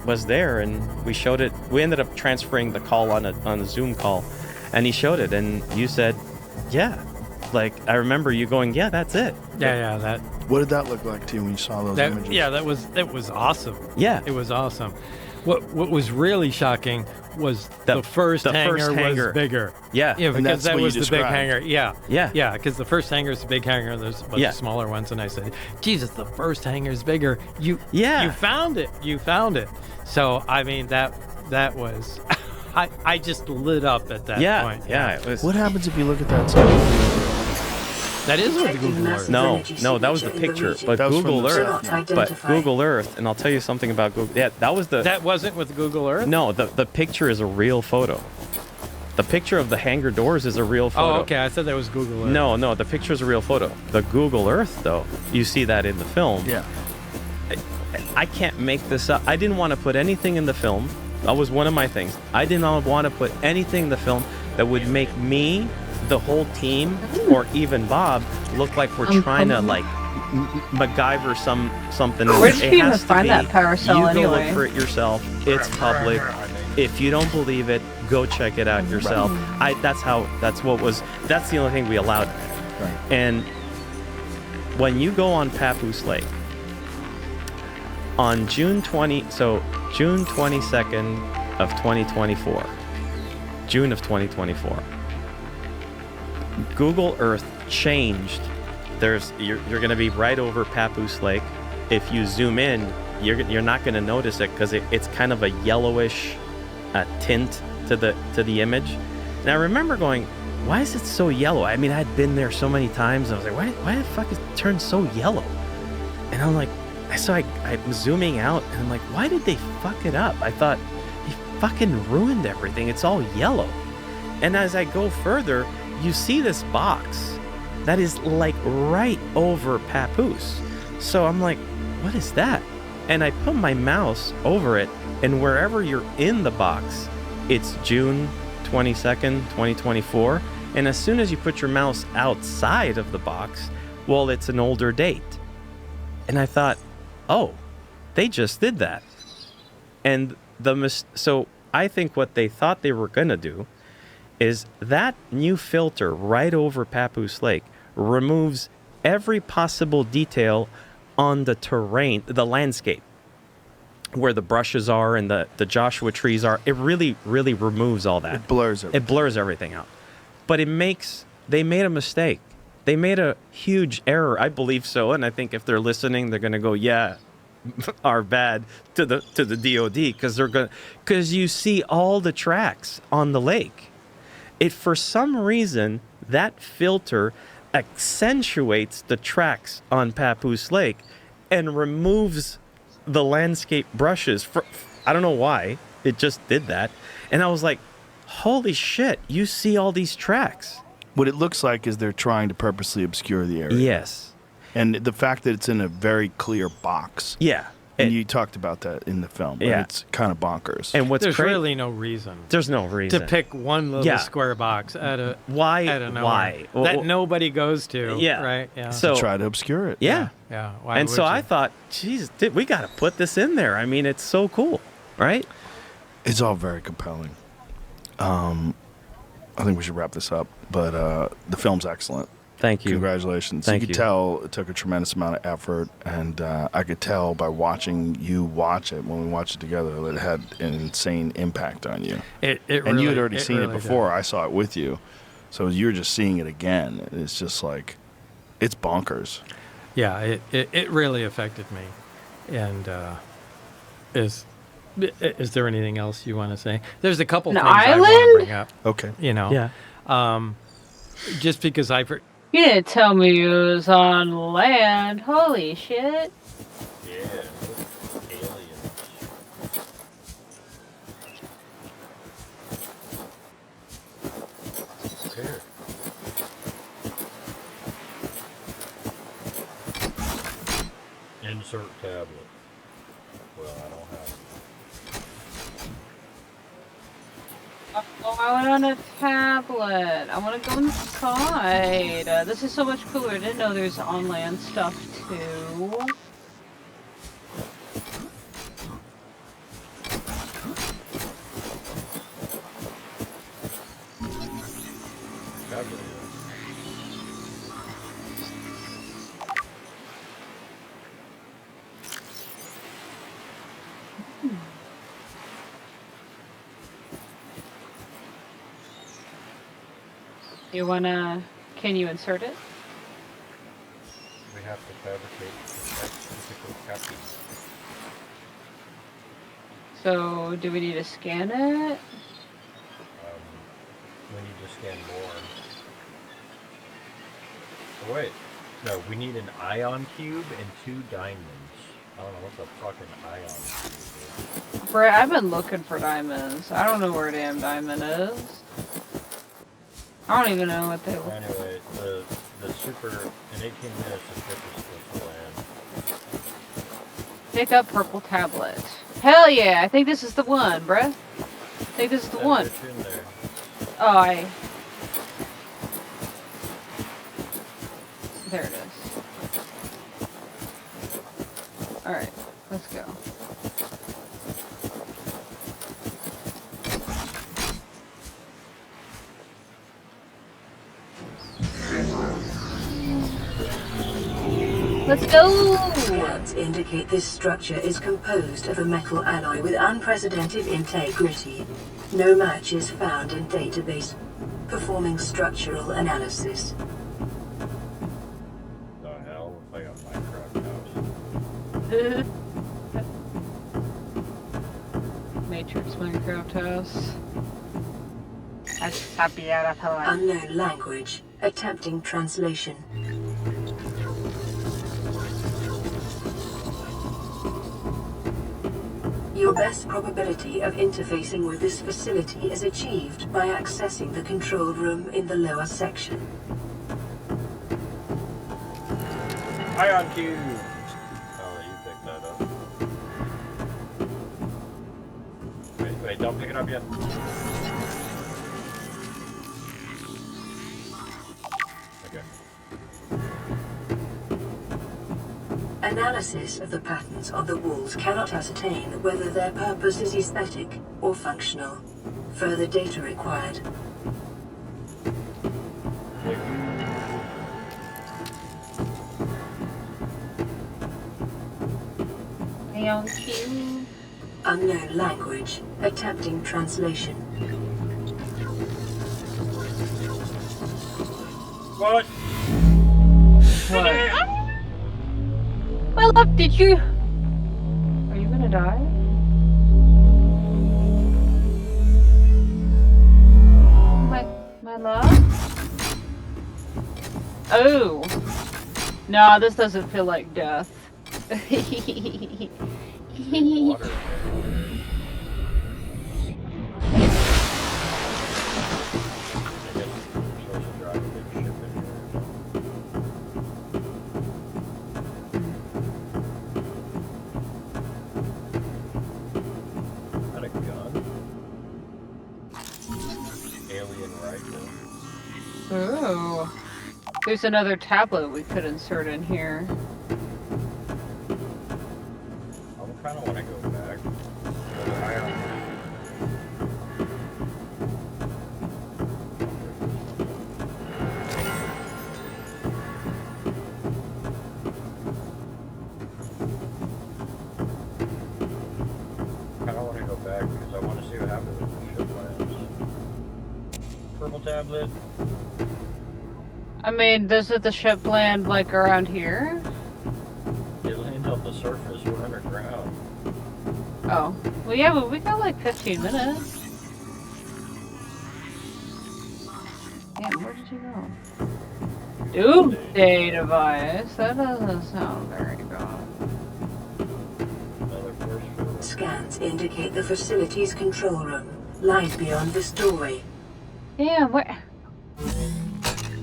was there, and we showed it. We ended up transferring the call on a Zoom call, and he showed it, and you said, "Yeah." Like, I remember you going, "Yeah, that's it." Yeah, that. What did that look like to you when you saw those images? Yeah, that was awesome. Yeah, it was awesome. What was really shocking was the first hangar was bigger. Yeah, because that was the big hangar. Yeah, because the first hangar is the big hangar, and there's a bunch of smaller ones. And I said, Jesus, the first hangar is bigger. You found it. You found it. So I mean, that was. I just lit up at that point. Yeah, it was. What happens if you look at that side? That is with Google Earth. No, that was the picture. But Google Earth, and I'll tell you something about Google. Yeah, that was the. That wasn't with Google Earth? No, the picture is a real photo. The picture of the hangar doors is a real photo. Oh, okay. I thought that was Google Earth. No, the picture is a real photo. The Google Earth, though, you see that in the film. Yeah. I can't make this up. I didn't want to put anything in the film. That was one of my things. I did not want to put anything in the film that would make me, the whole team, or even Bob look like we're trying to like MacGyver something. Where did you even find that parasol You anyway? go look for it yourself. It's public. If you don't believe it, go check it out yourself. That's the only thing we allowed. Right. And when you go on Papoose Lake on June 22nd of 2024, June of 2024. Google Earth changed. You're going to be right over Papoose Lake. If you zoom in, you're not going to notice it because it's kind of a yellowish tint to the image. And I remember going, why is it so yellow? I mean, I'd been there so many times. I was like, why the fuck is it turned so yellow? And I'm like, I'm zooming out, and I'm like, why did they fuck it up? I thought, they fucking ruined everything. It's all yellow. And as I go further, you see this box that is like right over Papoose. So I'm like, what is that? And I put my mouse over it, and wherever you're in the box, it's June 22nd, 2024. And as soon as you put your mouse outside of the box, well, it's an older date. And I thought, oh, they just did that. And so I think what they thought they were going to do is that new filter right over Papoose Lake removes every possible detail on the terrain, the landscape, where the brushes are and the Joshua trees are. It really, really removes all that. It blurs everything. It blurs everything out. But they made a mistake. They made a huge error. I believe so, and I think if they're listening, they're gonna go, yeah, are bad to the DoD because you see all the tracks on the lake. It for some reason that filter accentuates the tracks on Papoose Lake and removes the landscape brushes. I don't know why it just did that, and I was like, holy shit! You see all these tracks. What it looks like is they're trying to purposely obscure the area. Yes. And the fact that it's in a very clear box. Yeah. And you talked about that in the film. Yeah. It's kind of bonkers. And what's There's really no reason. There's no reason to pick one little square box out of why that nobody goes to. Yeah. Right. Yeah. So to try to obscure it. Yeah. Yeah. And so I thought, geez, we got to put this in there. I mean, it's so cool, right? It's all very compelling. I think we should wrap this up. But the film's excellent. Thank you. Congratulations. Thank you could tell it took a tremendous amount of effort, and I could tell by watching you watch it, when we watched it together, that it had an insane impact on you. And really, you had already seen it before. I saw it with you. So you're just seeing it again. It's just like, it's bonkers. Yeah, it really affected me. And is there anything else you want to say? There's a couple things I want to bring up. Okay. You know. Yeah. Just because You didn't tell me it was on land. Holy shit. Yeah. Aliens. Here. Insert tablet. Well, I don't have it. Oh, I went on a tablet. I want to go inside. This is so much cooler. I didn't know there's on-land stuff, too. You wanna... Can you insert it? We have to fabricate physical copies. So, do we need to scan it? We need to scan more. Oh, wait. No, we need an ion cube and 2 diamonds. I don't know what the fucking ion cube is. Brett, I've been looking for diamonds. I don't know where a damn diamond is. I don't even know what they were. Anyway, the super... In 18 minutes, the ship is supposed to land. Pick up purple tablet. Hell yeah! I think this is the one, bruh. I think this is the one. It's in there. Oh, There it is. Alright, let's go. Let's go! Scans indicate this structure is composed of a metal alloy with unprecedented integrity. No match is found in database. Performing structural analysis. The hell? Looks like a Minecraft house. Matrix Minecraft house. That's happy out of hell. Unknown language. Attempting translation. Your best probability of interfacing with this facility is achieved by accessing the control room in the lower section. Ion cube! Oh, you picked that up. Wait, don't pick it up yet. Okay. Analysis of the patterns on the walls cannot ascertain whether their purpose is aesthetic or functional. Further data required. Ion cube. Unknown language. Attempting translation. What? Listening? My love, did you? Are you gonna die? My love? Oh. No, this doesn't feel like death. Water. Got a gun. Alien rifle. Ooh. There's another tablet we could insert in here. I kind of want to go back. Because I want to see what happens if the ship lands. Purple tablet. I mean, doesn't the ship land like around here? It lands on the surface. We're underground. Oh. Well, yeah, but we got like 15 minutes. Damn, where did you go? Doomsday device? That doesn't sound very good. Scans indicate the facility's control room lies beyond this doorway. Damn, where?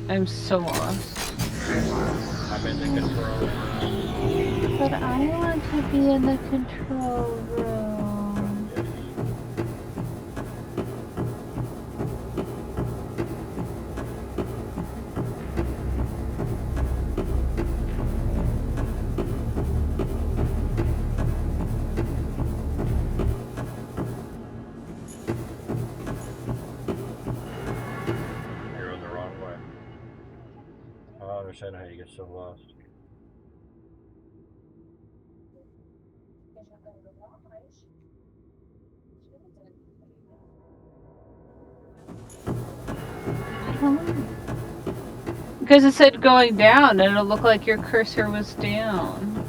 I'm so lost. I'm in the control room. But I want to be in the control room. You're on the wrong way. I don't understand how you get so lost. Because it said going down, and it looked like your cursor was down.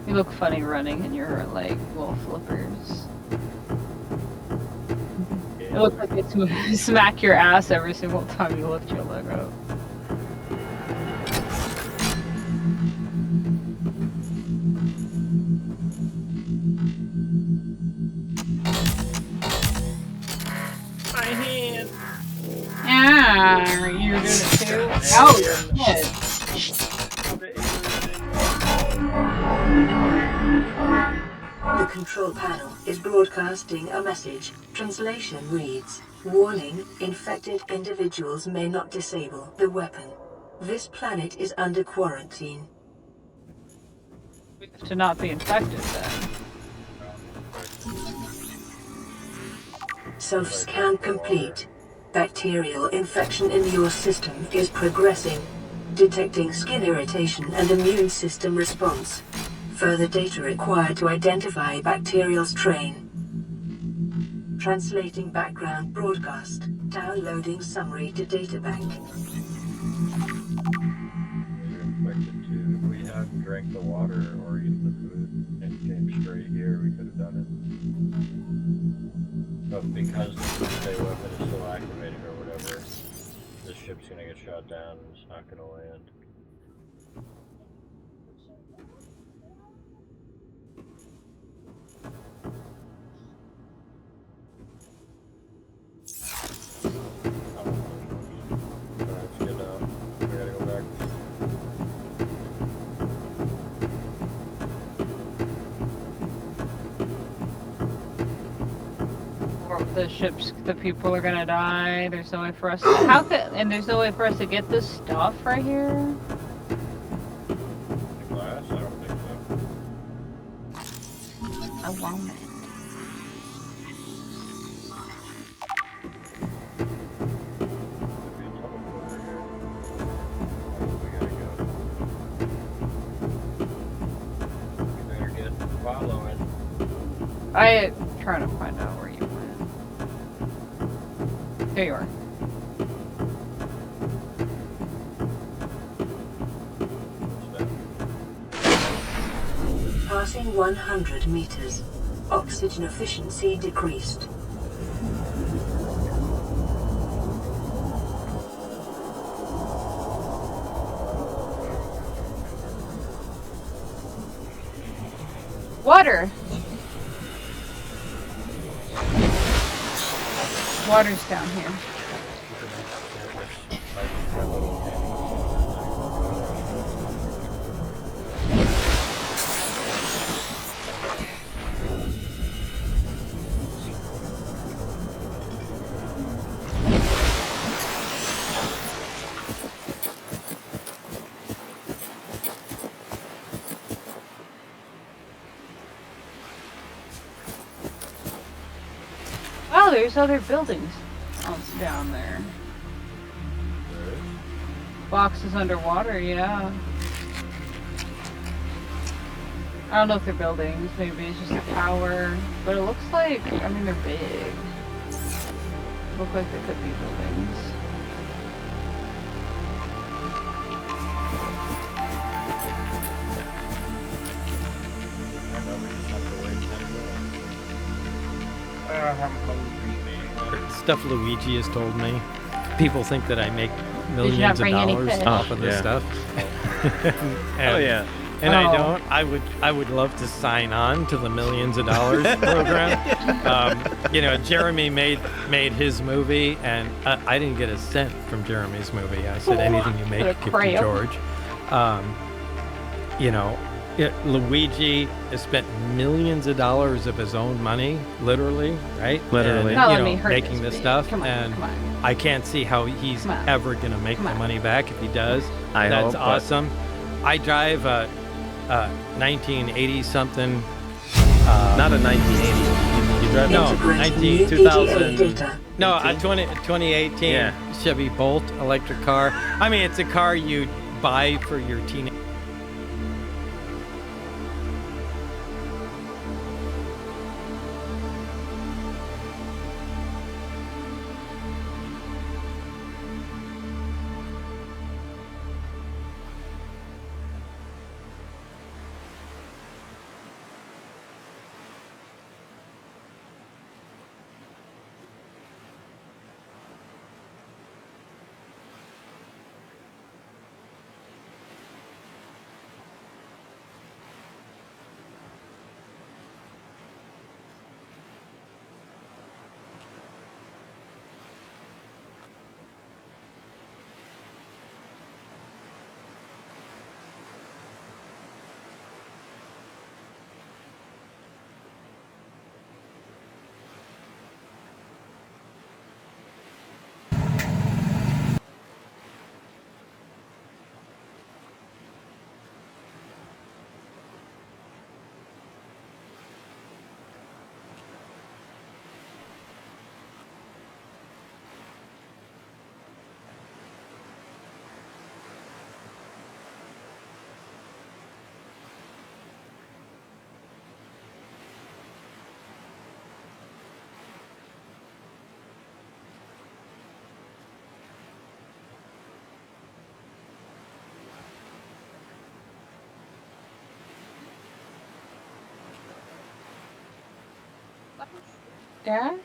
You look funny running in your, like, wolf flippers. It looks like it's smack your ass every single time you lift your leg up. My hand! Ah, you're doing it too? Oh, shit. The control panel is broadcasting a message. Translation reads, "Warning, infected individuals may not disable the weapon. This planet is under quarantine." We have to not be infected then. Self-scan complete. Bacterial infection in your system is progressing. Detecting skin irritation and immune system response. Further data required to identify bacterial strain. Translating background broadcast. Downloading summary to databank. You're infected too. If we hadn't drank the water or eaten the food and came straight here, we could have done it. But because the doomsday weapon is still activated or whatever, this ship's gonna get shot down and it's not gonna land. Alright, let's get out. We gotta go back. The people are gonna die. There's no way for us to, and there's no way for us to get this stuff right here. Glass? I don't think so. I want it. Could be a teleporter here. We gotta go. We better get following. I'm trying to find out where you went. There you are. Passing 100 meters. Oxygen efficiency decreased. Water! Water's down here. Oh, there's other buildings down there. Boxes underwater, yeah. I don't know if they're buildings, maybe it's just a tower. But it looks like, I mean, they're big. Look like they could be buildings. Stuff Luigi has told me. People think that I make millions of dollars off of this stuff. And, and I don't. I would love to sign on to the millions of dollars program. You know, Jeremy made his movie, and I didn't get a cent from Jeremy's movie. I said, anything you make, give to George. You know, Luigi has spent millions of dollars of his own money, literally, right? Literally. And, you know, making this stuff, and I can't see how he's ever going to make the money back. If he does, that's awesome. I drive a 1980 something. Not a 1980. You drive 2000. No, a 2018 Chevy Bolt electric car. I mean, it's a car you buy for your teenage. Dad?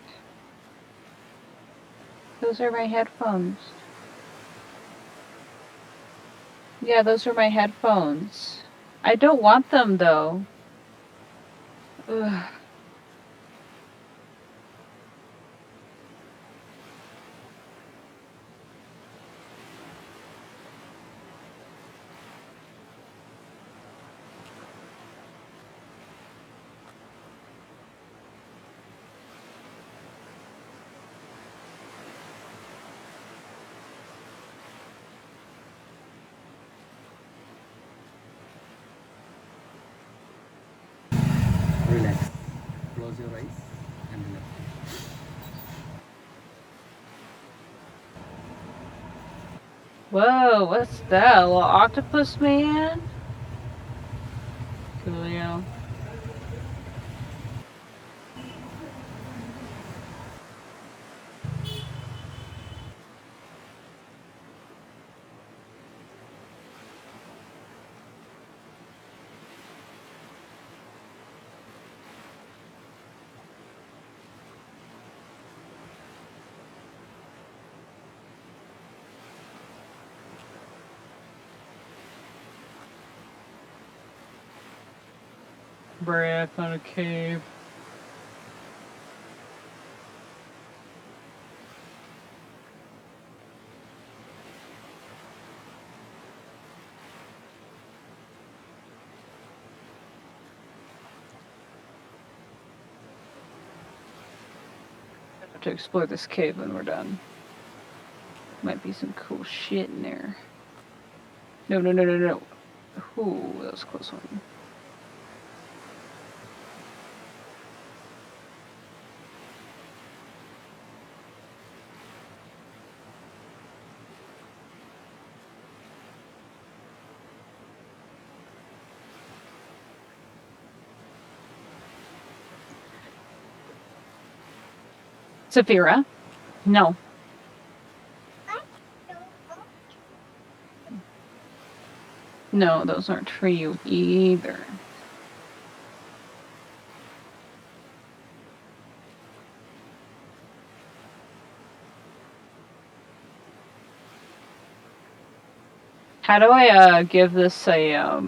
Those are my headphones. Yeah, those are my headphones. I don't want them though. Ugh. Relax. Close your eyes and relax. Whoa, what's that? A little octopus man? Coolio. breath on a cave. I have to explore this cave when we're done. Might be some cool shit in there. No. Ooh, that was a close one. Saphira? No. No, those aren't for you either. How do I give this a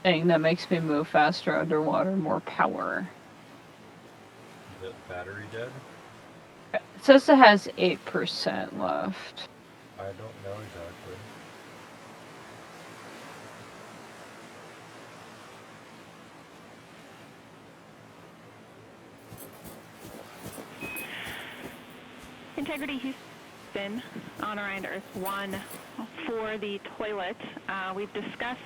thing that makes me move faster underwater more power? The battery dead? It says it has 8% left. I don't know exactly. Integrity Houston on Orion Earth 1 for the toilet. We've discussed,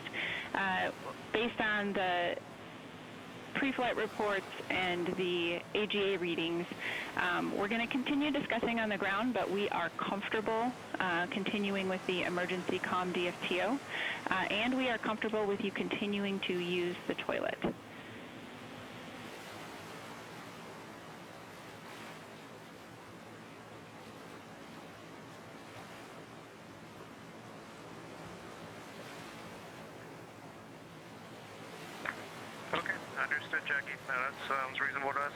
based on the pre-flight reports and the AGA readings, we're going to continue discussing on the ground, but we are comfortable continuing with the emergency comm DFTO, and we are comfortable with you continuing to use the toilet. Okay, understood, Jackie. No, that sounds reasonable to us.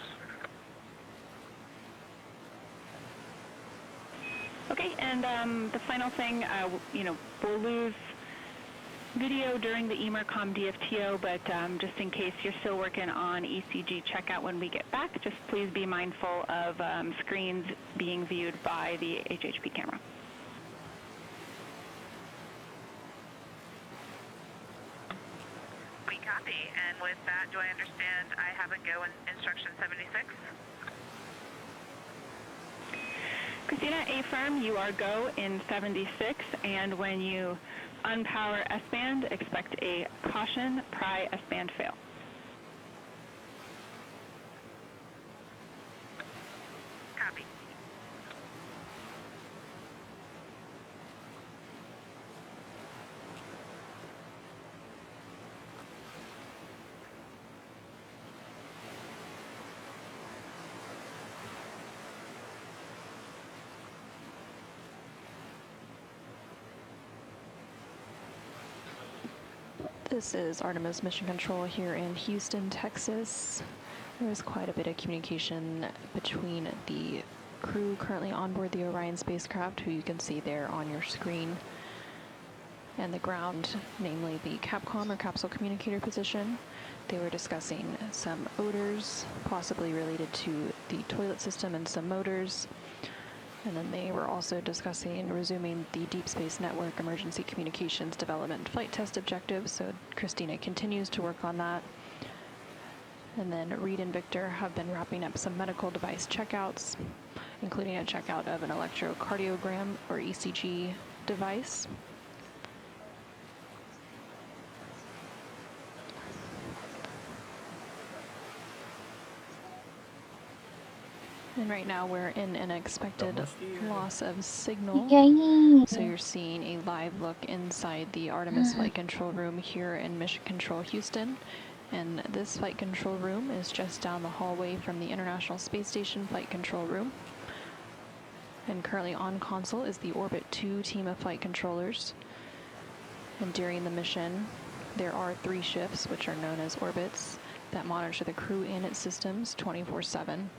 Okay, and the final thing, we'll lose video during the EMERCOM DFTO, but just in case you're still working on ECG checkout when we get back, just please be mindful of screens being viewed by the HHP camera. We copy, and with that, do I understand I have a go in instruction 76? Christina, A-firm, you are go in 76, and when you unpower S-band, expect a caution, pry S-band fail. Copy. This is Artemis Mission Control here in Houston, Texas. There was quite a bit of communication between the crew currently on board the Orion spacecraft, who you can see there on your screen, and the ground, namely the Capcom or capsule communicator position. They were discussing some odors, possibly related to the toilet system and some motors. And then they were also discussing resuming the Deep Space Network emergency communications development flight test objectives. So Christina continues to work on that. And then Reed and Victor have been wrapping up some medical device checkouts, including a checkout of an electrocardiogram or ECG device. And right now we're in an expected loss of signal. Yay. So you're seeing a live look inside the Artemis flight control room here in Mission Control Houston. And this flight control room is just down the hallway from the International Space Station flight control room. And currently on console is the Orbit 2 team of flight controllers. And during the mission, there are 3 shifts, which are known as orbits, that monitor the crew and its systems 24/7.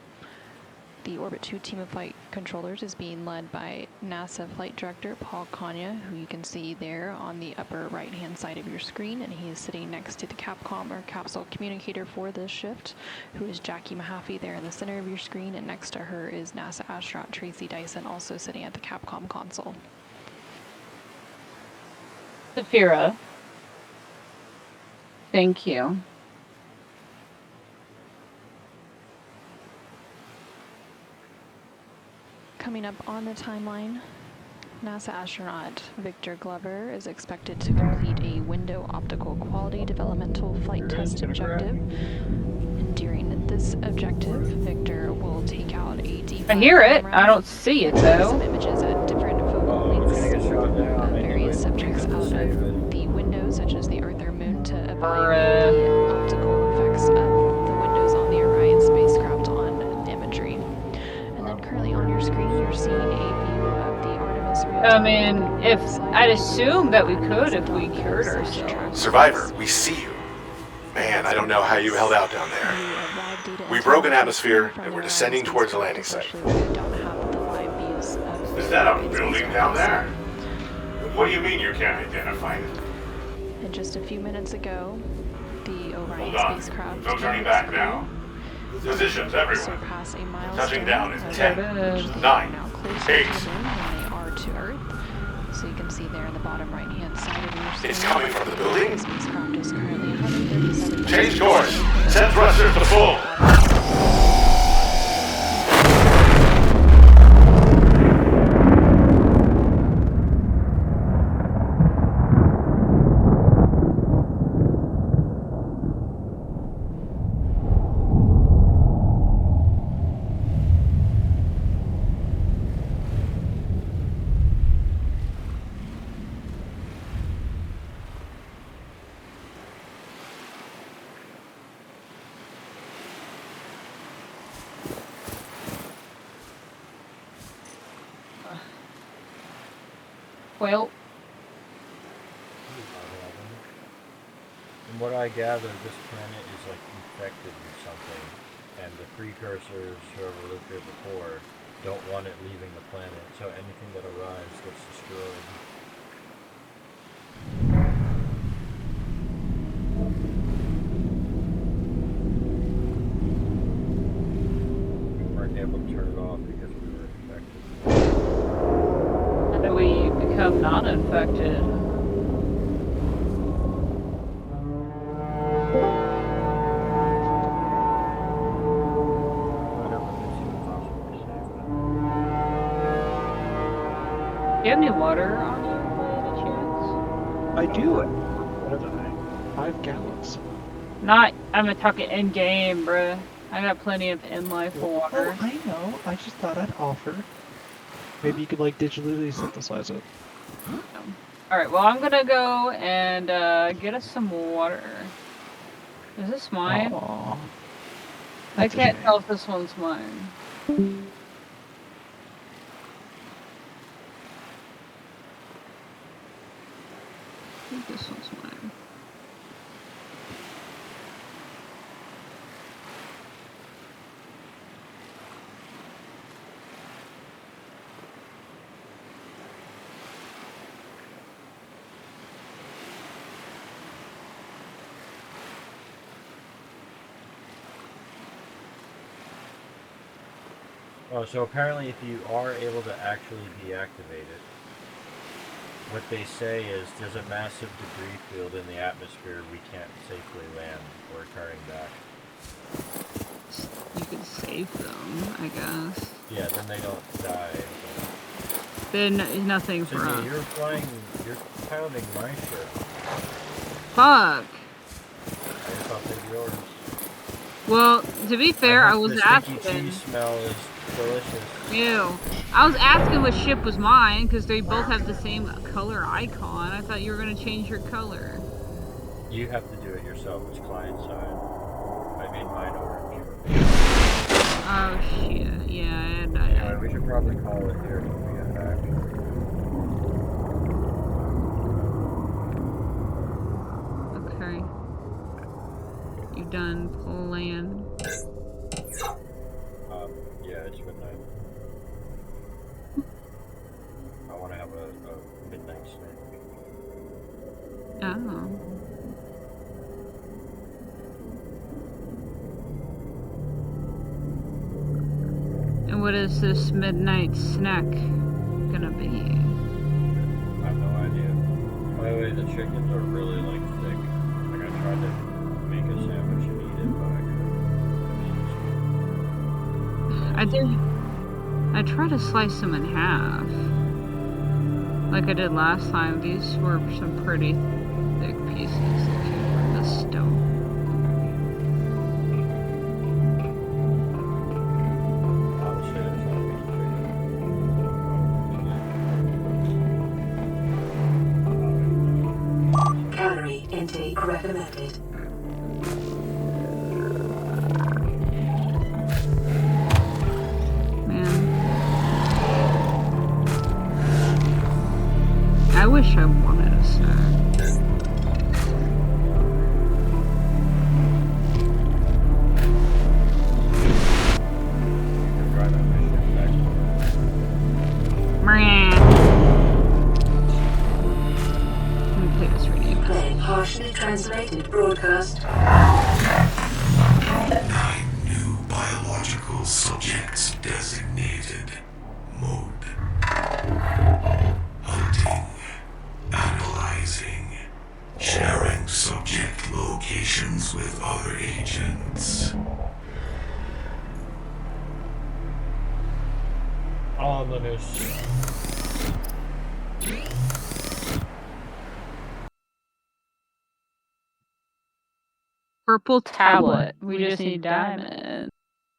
The Orbit 2 team of flight controllers is being led by NASA Flight Director Paul Kanya, who you can see there on the upper right-hand side of your screen, and he is sitting next to the Capcom or capsule communicator for this shift, who is Jackie Mahaffey there in the center of your screen, and next to her is NASA astronaut Tracy Dyson, also sitting at the Capcom console. Saphira. Thank you. Coming up on the timeline, NASA astronaut Victor Glover is expected to complete a window optical quality developmental flight test objective. And during this objective, Victor will take out a deep. I hear it. I don't see it though. Some images at different focal lengths of various subjects out of the window, such as the Earth or Moon, to evaluate the optical effects of the windows on the Orion spacecraft on imagery. And then currently on your screen, you're seeing a view of the Artemis. I mean, if I'd assume that we could if we cured ourselves. Survivor, we see you. Man, I don't know how you held out down there. We broke an atmosphere and we're descending towards the landing site. Is that a building down there? What do you mean you can't identify it? And just a few minutes ago, the Orion Hold on. spacecraft No turning back now. Positions everywhere. surpass a milestone. Touching down in of 10, now 9, closer 8. to the moon than they are to Earth. So you can see there in the bottom right-hand side of your screen. It's coming from the building? The spacecraft is currently 137. Change course. Send thrusters to full. Well, from what I gather, this planet is like infected with something, and the precursors, whoever lived here before, don't want it leaving the planet, so anything that arrives gets destroyed. We weren't able to turn it off because we were infected. how do we become not infected? Do you have any water on you by any chance? I do. What have I? 5 gallons. I'm talking in game, bruh. I got plenty of in-life water. Oh, I know. I just thought I'd offer. Maybe you could like digitally synthesize it. Alright, well I'm gonna go and get us some water. Is this mine? Aww. I can't tell if this one's mine. I think this one's mine. Oh, so apparently if you are able to actually deactivate it, what they say is there's a massive debris field in the atmosphere we can't safely land or returning back. You could save them, I guess. Yeah, then they don't die. Then nothing for us. You're piloting my ship. Fuck! I guess I'll take yours. Well, to be fair, I was the asking. sticky cheese smell is delicious. Ew. I was asking what ship was mine, because they both have the same color icon. I thought you were going to change your color. You have to do it yourself. It's client side. I made mine orange. Oh shit. Yeah, and Anyway, we should probably call it here when we get back. Okay. You done plan? Yeah, it's been What is this midnight snack gonna be? I have no idea. By the way, the chickens are really like thick. Like I tried to make a sandwich and eat it, but I couldn't. I tried to slice them in half. Like I did last time. These were some pretty thick pieces that came from the stove. Calorie intake recommended. I wish I wanted a snack. Playing partially translated broadcast. 9 new biological subjects designated. Mode. Hunting. Analyzing. Sharing subject locations with other agents. Ominous. Purple tablet. We just need diamond.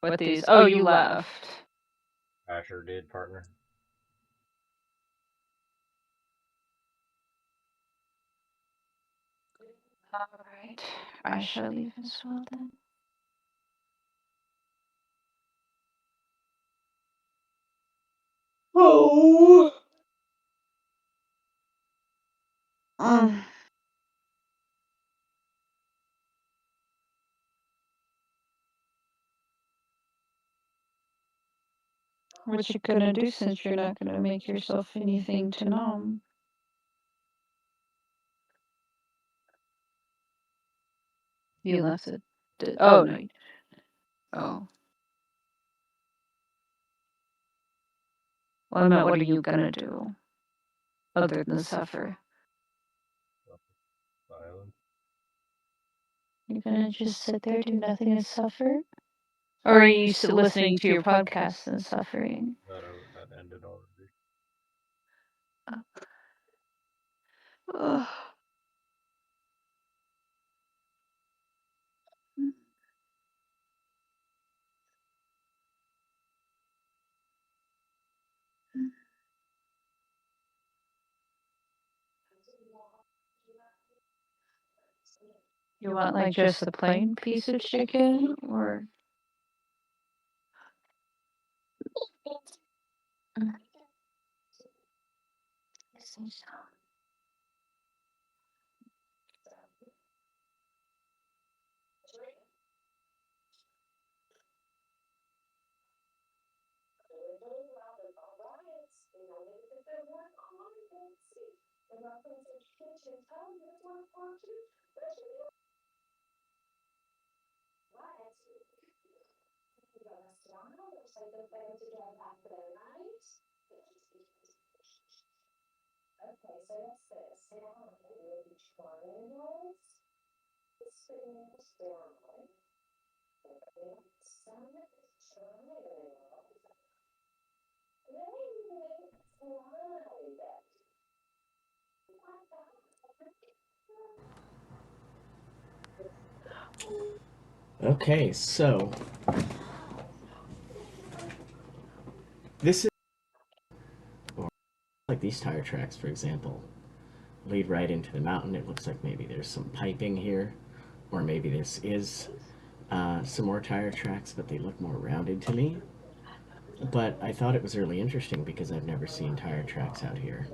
What these? Oh, you left. Asher did, partner. Alright. I shall leave as well then. Oh. What you gonna do since you're not gonna make yourself anything to nom? You left it. Oh no. Oh. Well, I meant, what are you gonna do? Other than suffer? You're gonna just sit there, do nothing, and suffer? Or are you listening to your podcast and suffering? That ended already. Ugh. You want like just a plain piece of chicken, or? Okay, so this is like these tire tracks, for example, lead right into the mountain. It looks like maybe there's some piping here, or maybe this is some more tire tracks, but they look more rounded to me. But I thought it was really interesting because I've never seen tire tracks out here.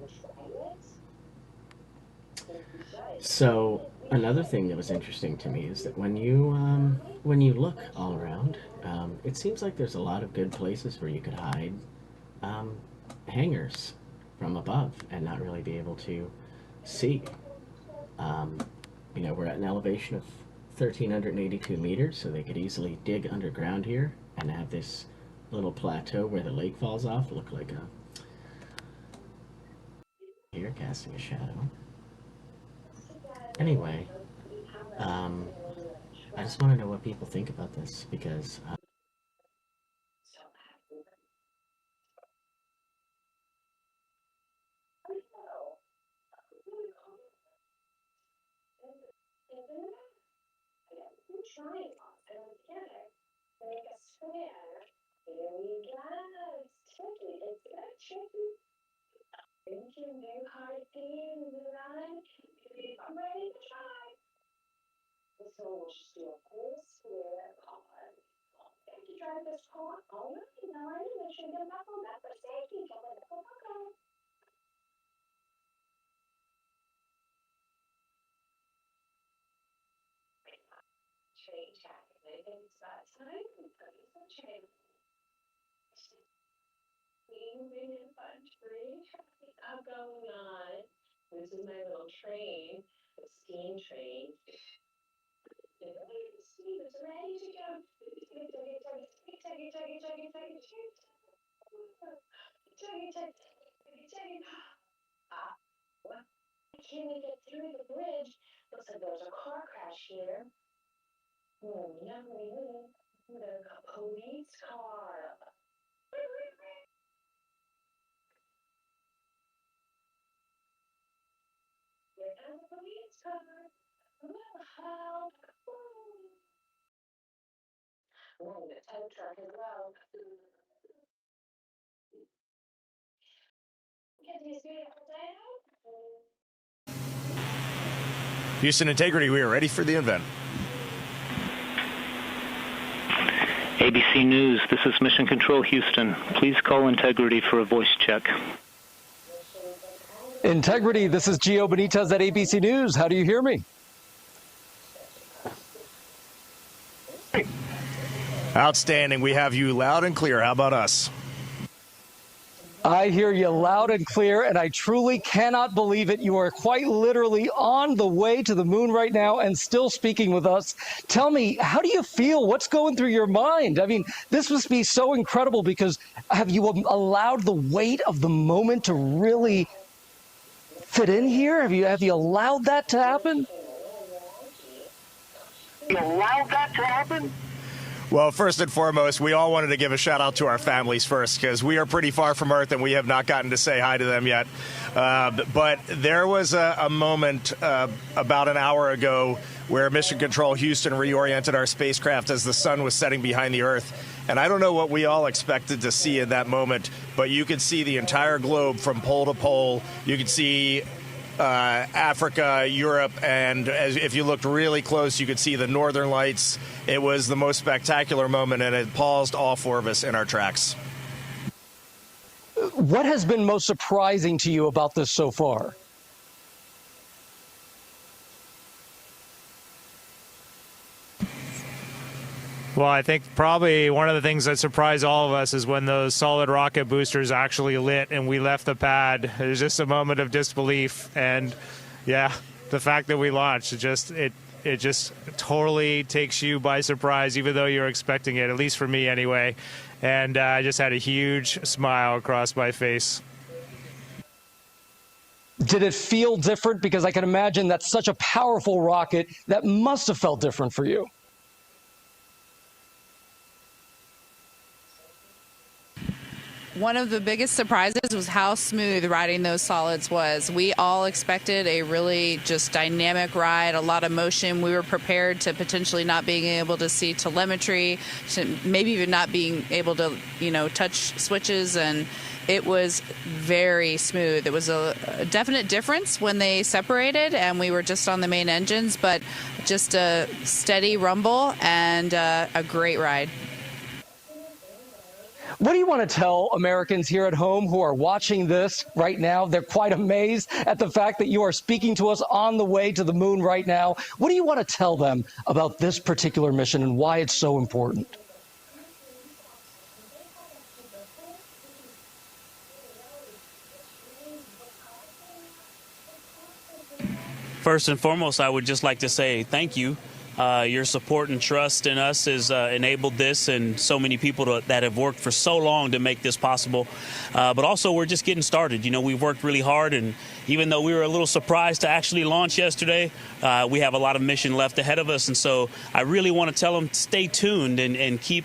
So another thing that was interesting to me is that when you look all around, it seems like there's a lot of good places where you could hide hangars from above and not really be able to see. We're at an elevation of 1,382 meters, so they could easily dig underground here and have this little plateau where the lake falls off look like a... Here, casting a shadow. Anyway, I just want to know what people think about this, because... Houston Integrity, we are ready for the event. ABC News, this is Mission Control Houston. Please call Integrity for a voice check. Integrity, this is Gio Benitez at ABC News. How do you hear me? Outstanding. We have you loud and clear. How about us? I hear you loud and clear, and I truly cannot believe it. You are quite literally on the way to the moon right now and still speaking with us. Tell me, how do you feel? What's going through your mind? I mean, this must be so incredible, because have you allowed the weight of the moment to really fit in here? Have you allowed that to happen? You allowed that to happen? Well, first and foremost, we all wanted to give a shout out to our families first, because we are pretty far from Earth and we have not gotten to say hi to them yet. But there was a moment about an hour ago where Mission Control Houston reoriented our spacecraft as the sun was setting behind the Earth. And I don't know what we all expected to see in that moment, but you could see the entire globe from pole to pole. You could see Africa, Europe, and if you looked really close, you could see the northern lights. It was the most spectacular moment, and it paused all four of us in our tracks. What has been most surprising to you about this so far? Well, I think probably one of the things that surprised all of us is when those solid rocket boosters actually lit and we left the pad. It was just a moment of disbelief, and yeah, the fact that we launched, it just totally takes you by surprise, even though you're expecting it, at least for me anyway. And I just had a huge smile across my face. Did it feel different? Because I can imagine that's such a powerful rocket. That must have felt different for you. One of the biggest surprises was how smooth riding those solids was. We all expected a really just dynamic ride, a lot of motion. We were prepared to potentially not being able to see telemetry, maybe even not being able to, touch switches, and it was very smooth. It was a definite difference when they separated and we were just on the main engines, but just a steady rumble and a great ride. What do you want to tell Americans here at home who are watching this right now? They're quite amazed at the fact that you are speaking to us on the way to the moon right now. What do you want to tell them about this particular mission and why it's so important? First and foremost, I would just like to say thank you Your support and trust in us has enabled this, and so many people that have worked for so long to make this possible. But also, we're just getting started. You know, we've worked really hard, and even though we were a little surprised to actually launch yesterday, we have a lot of mission left ahead of us. And so I really want to tell them, stay tuned and keep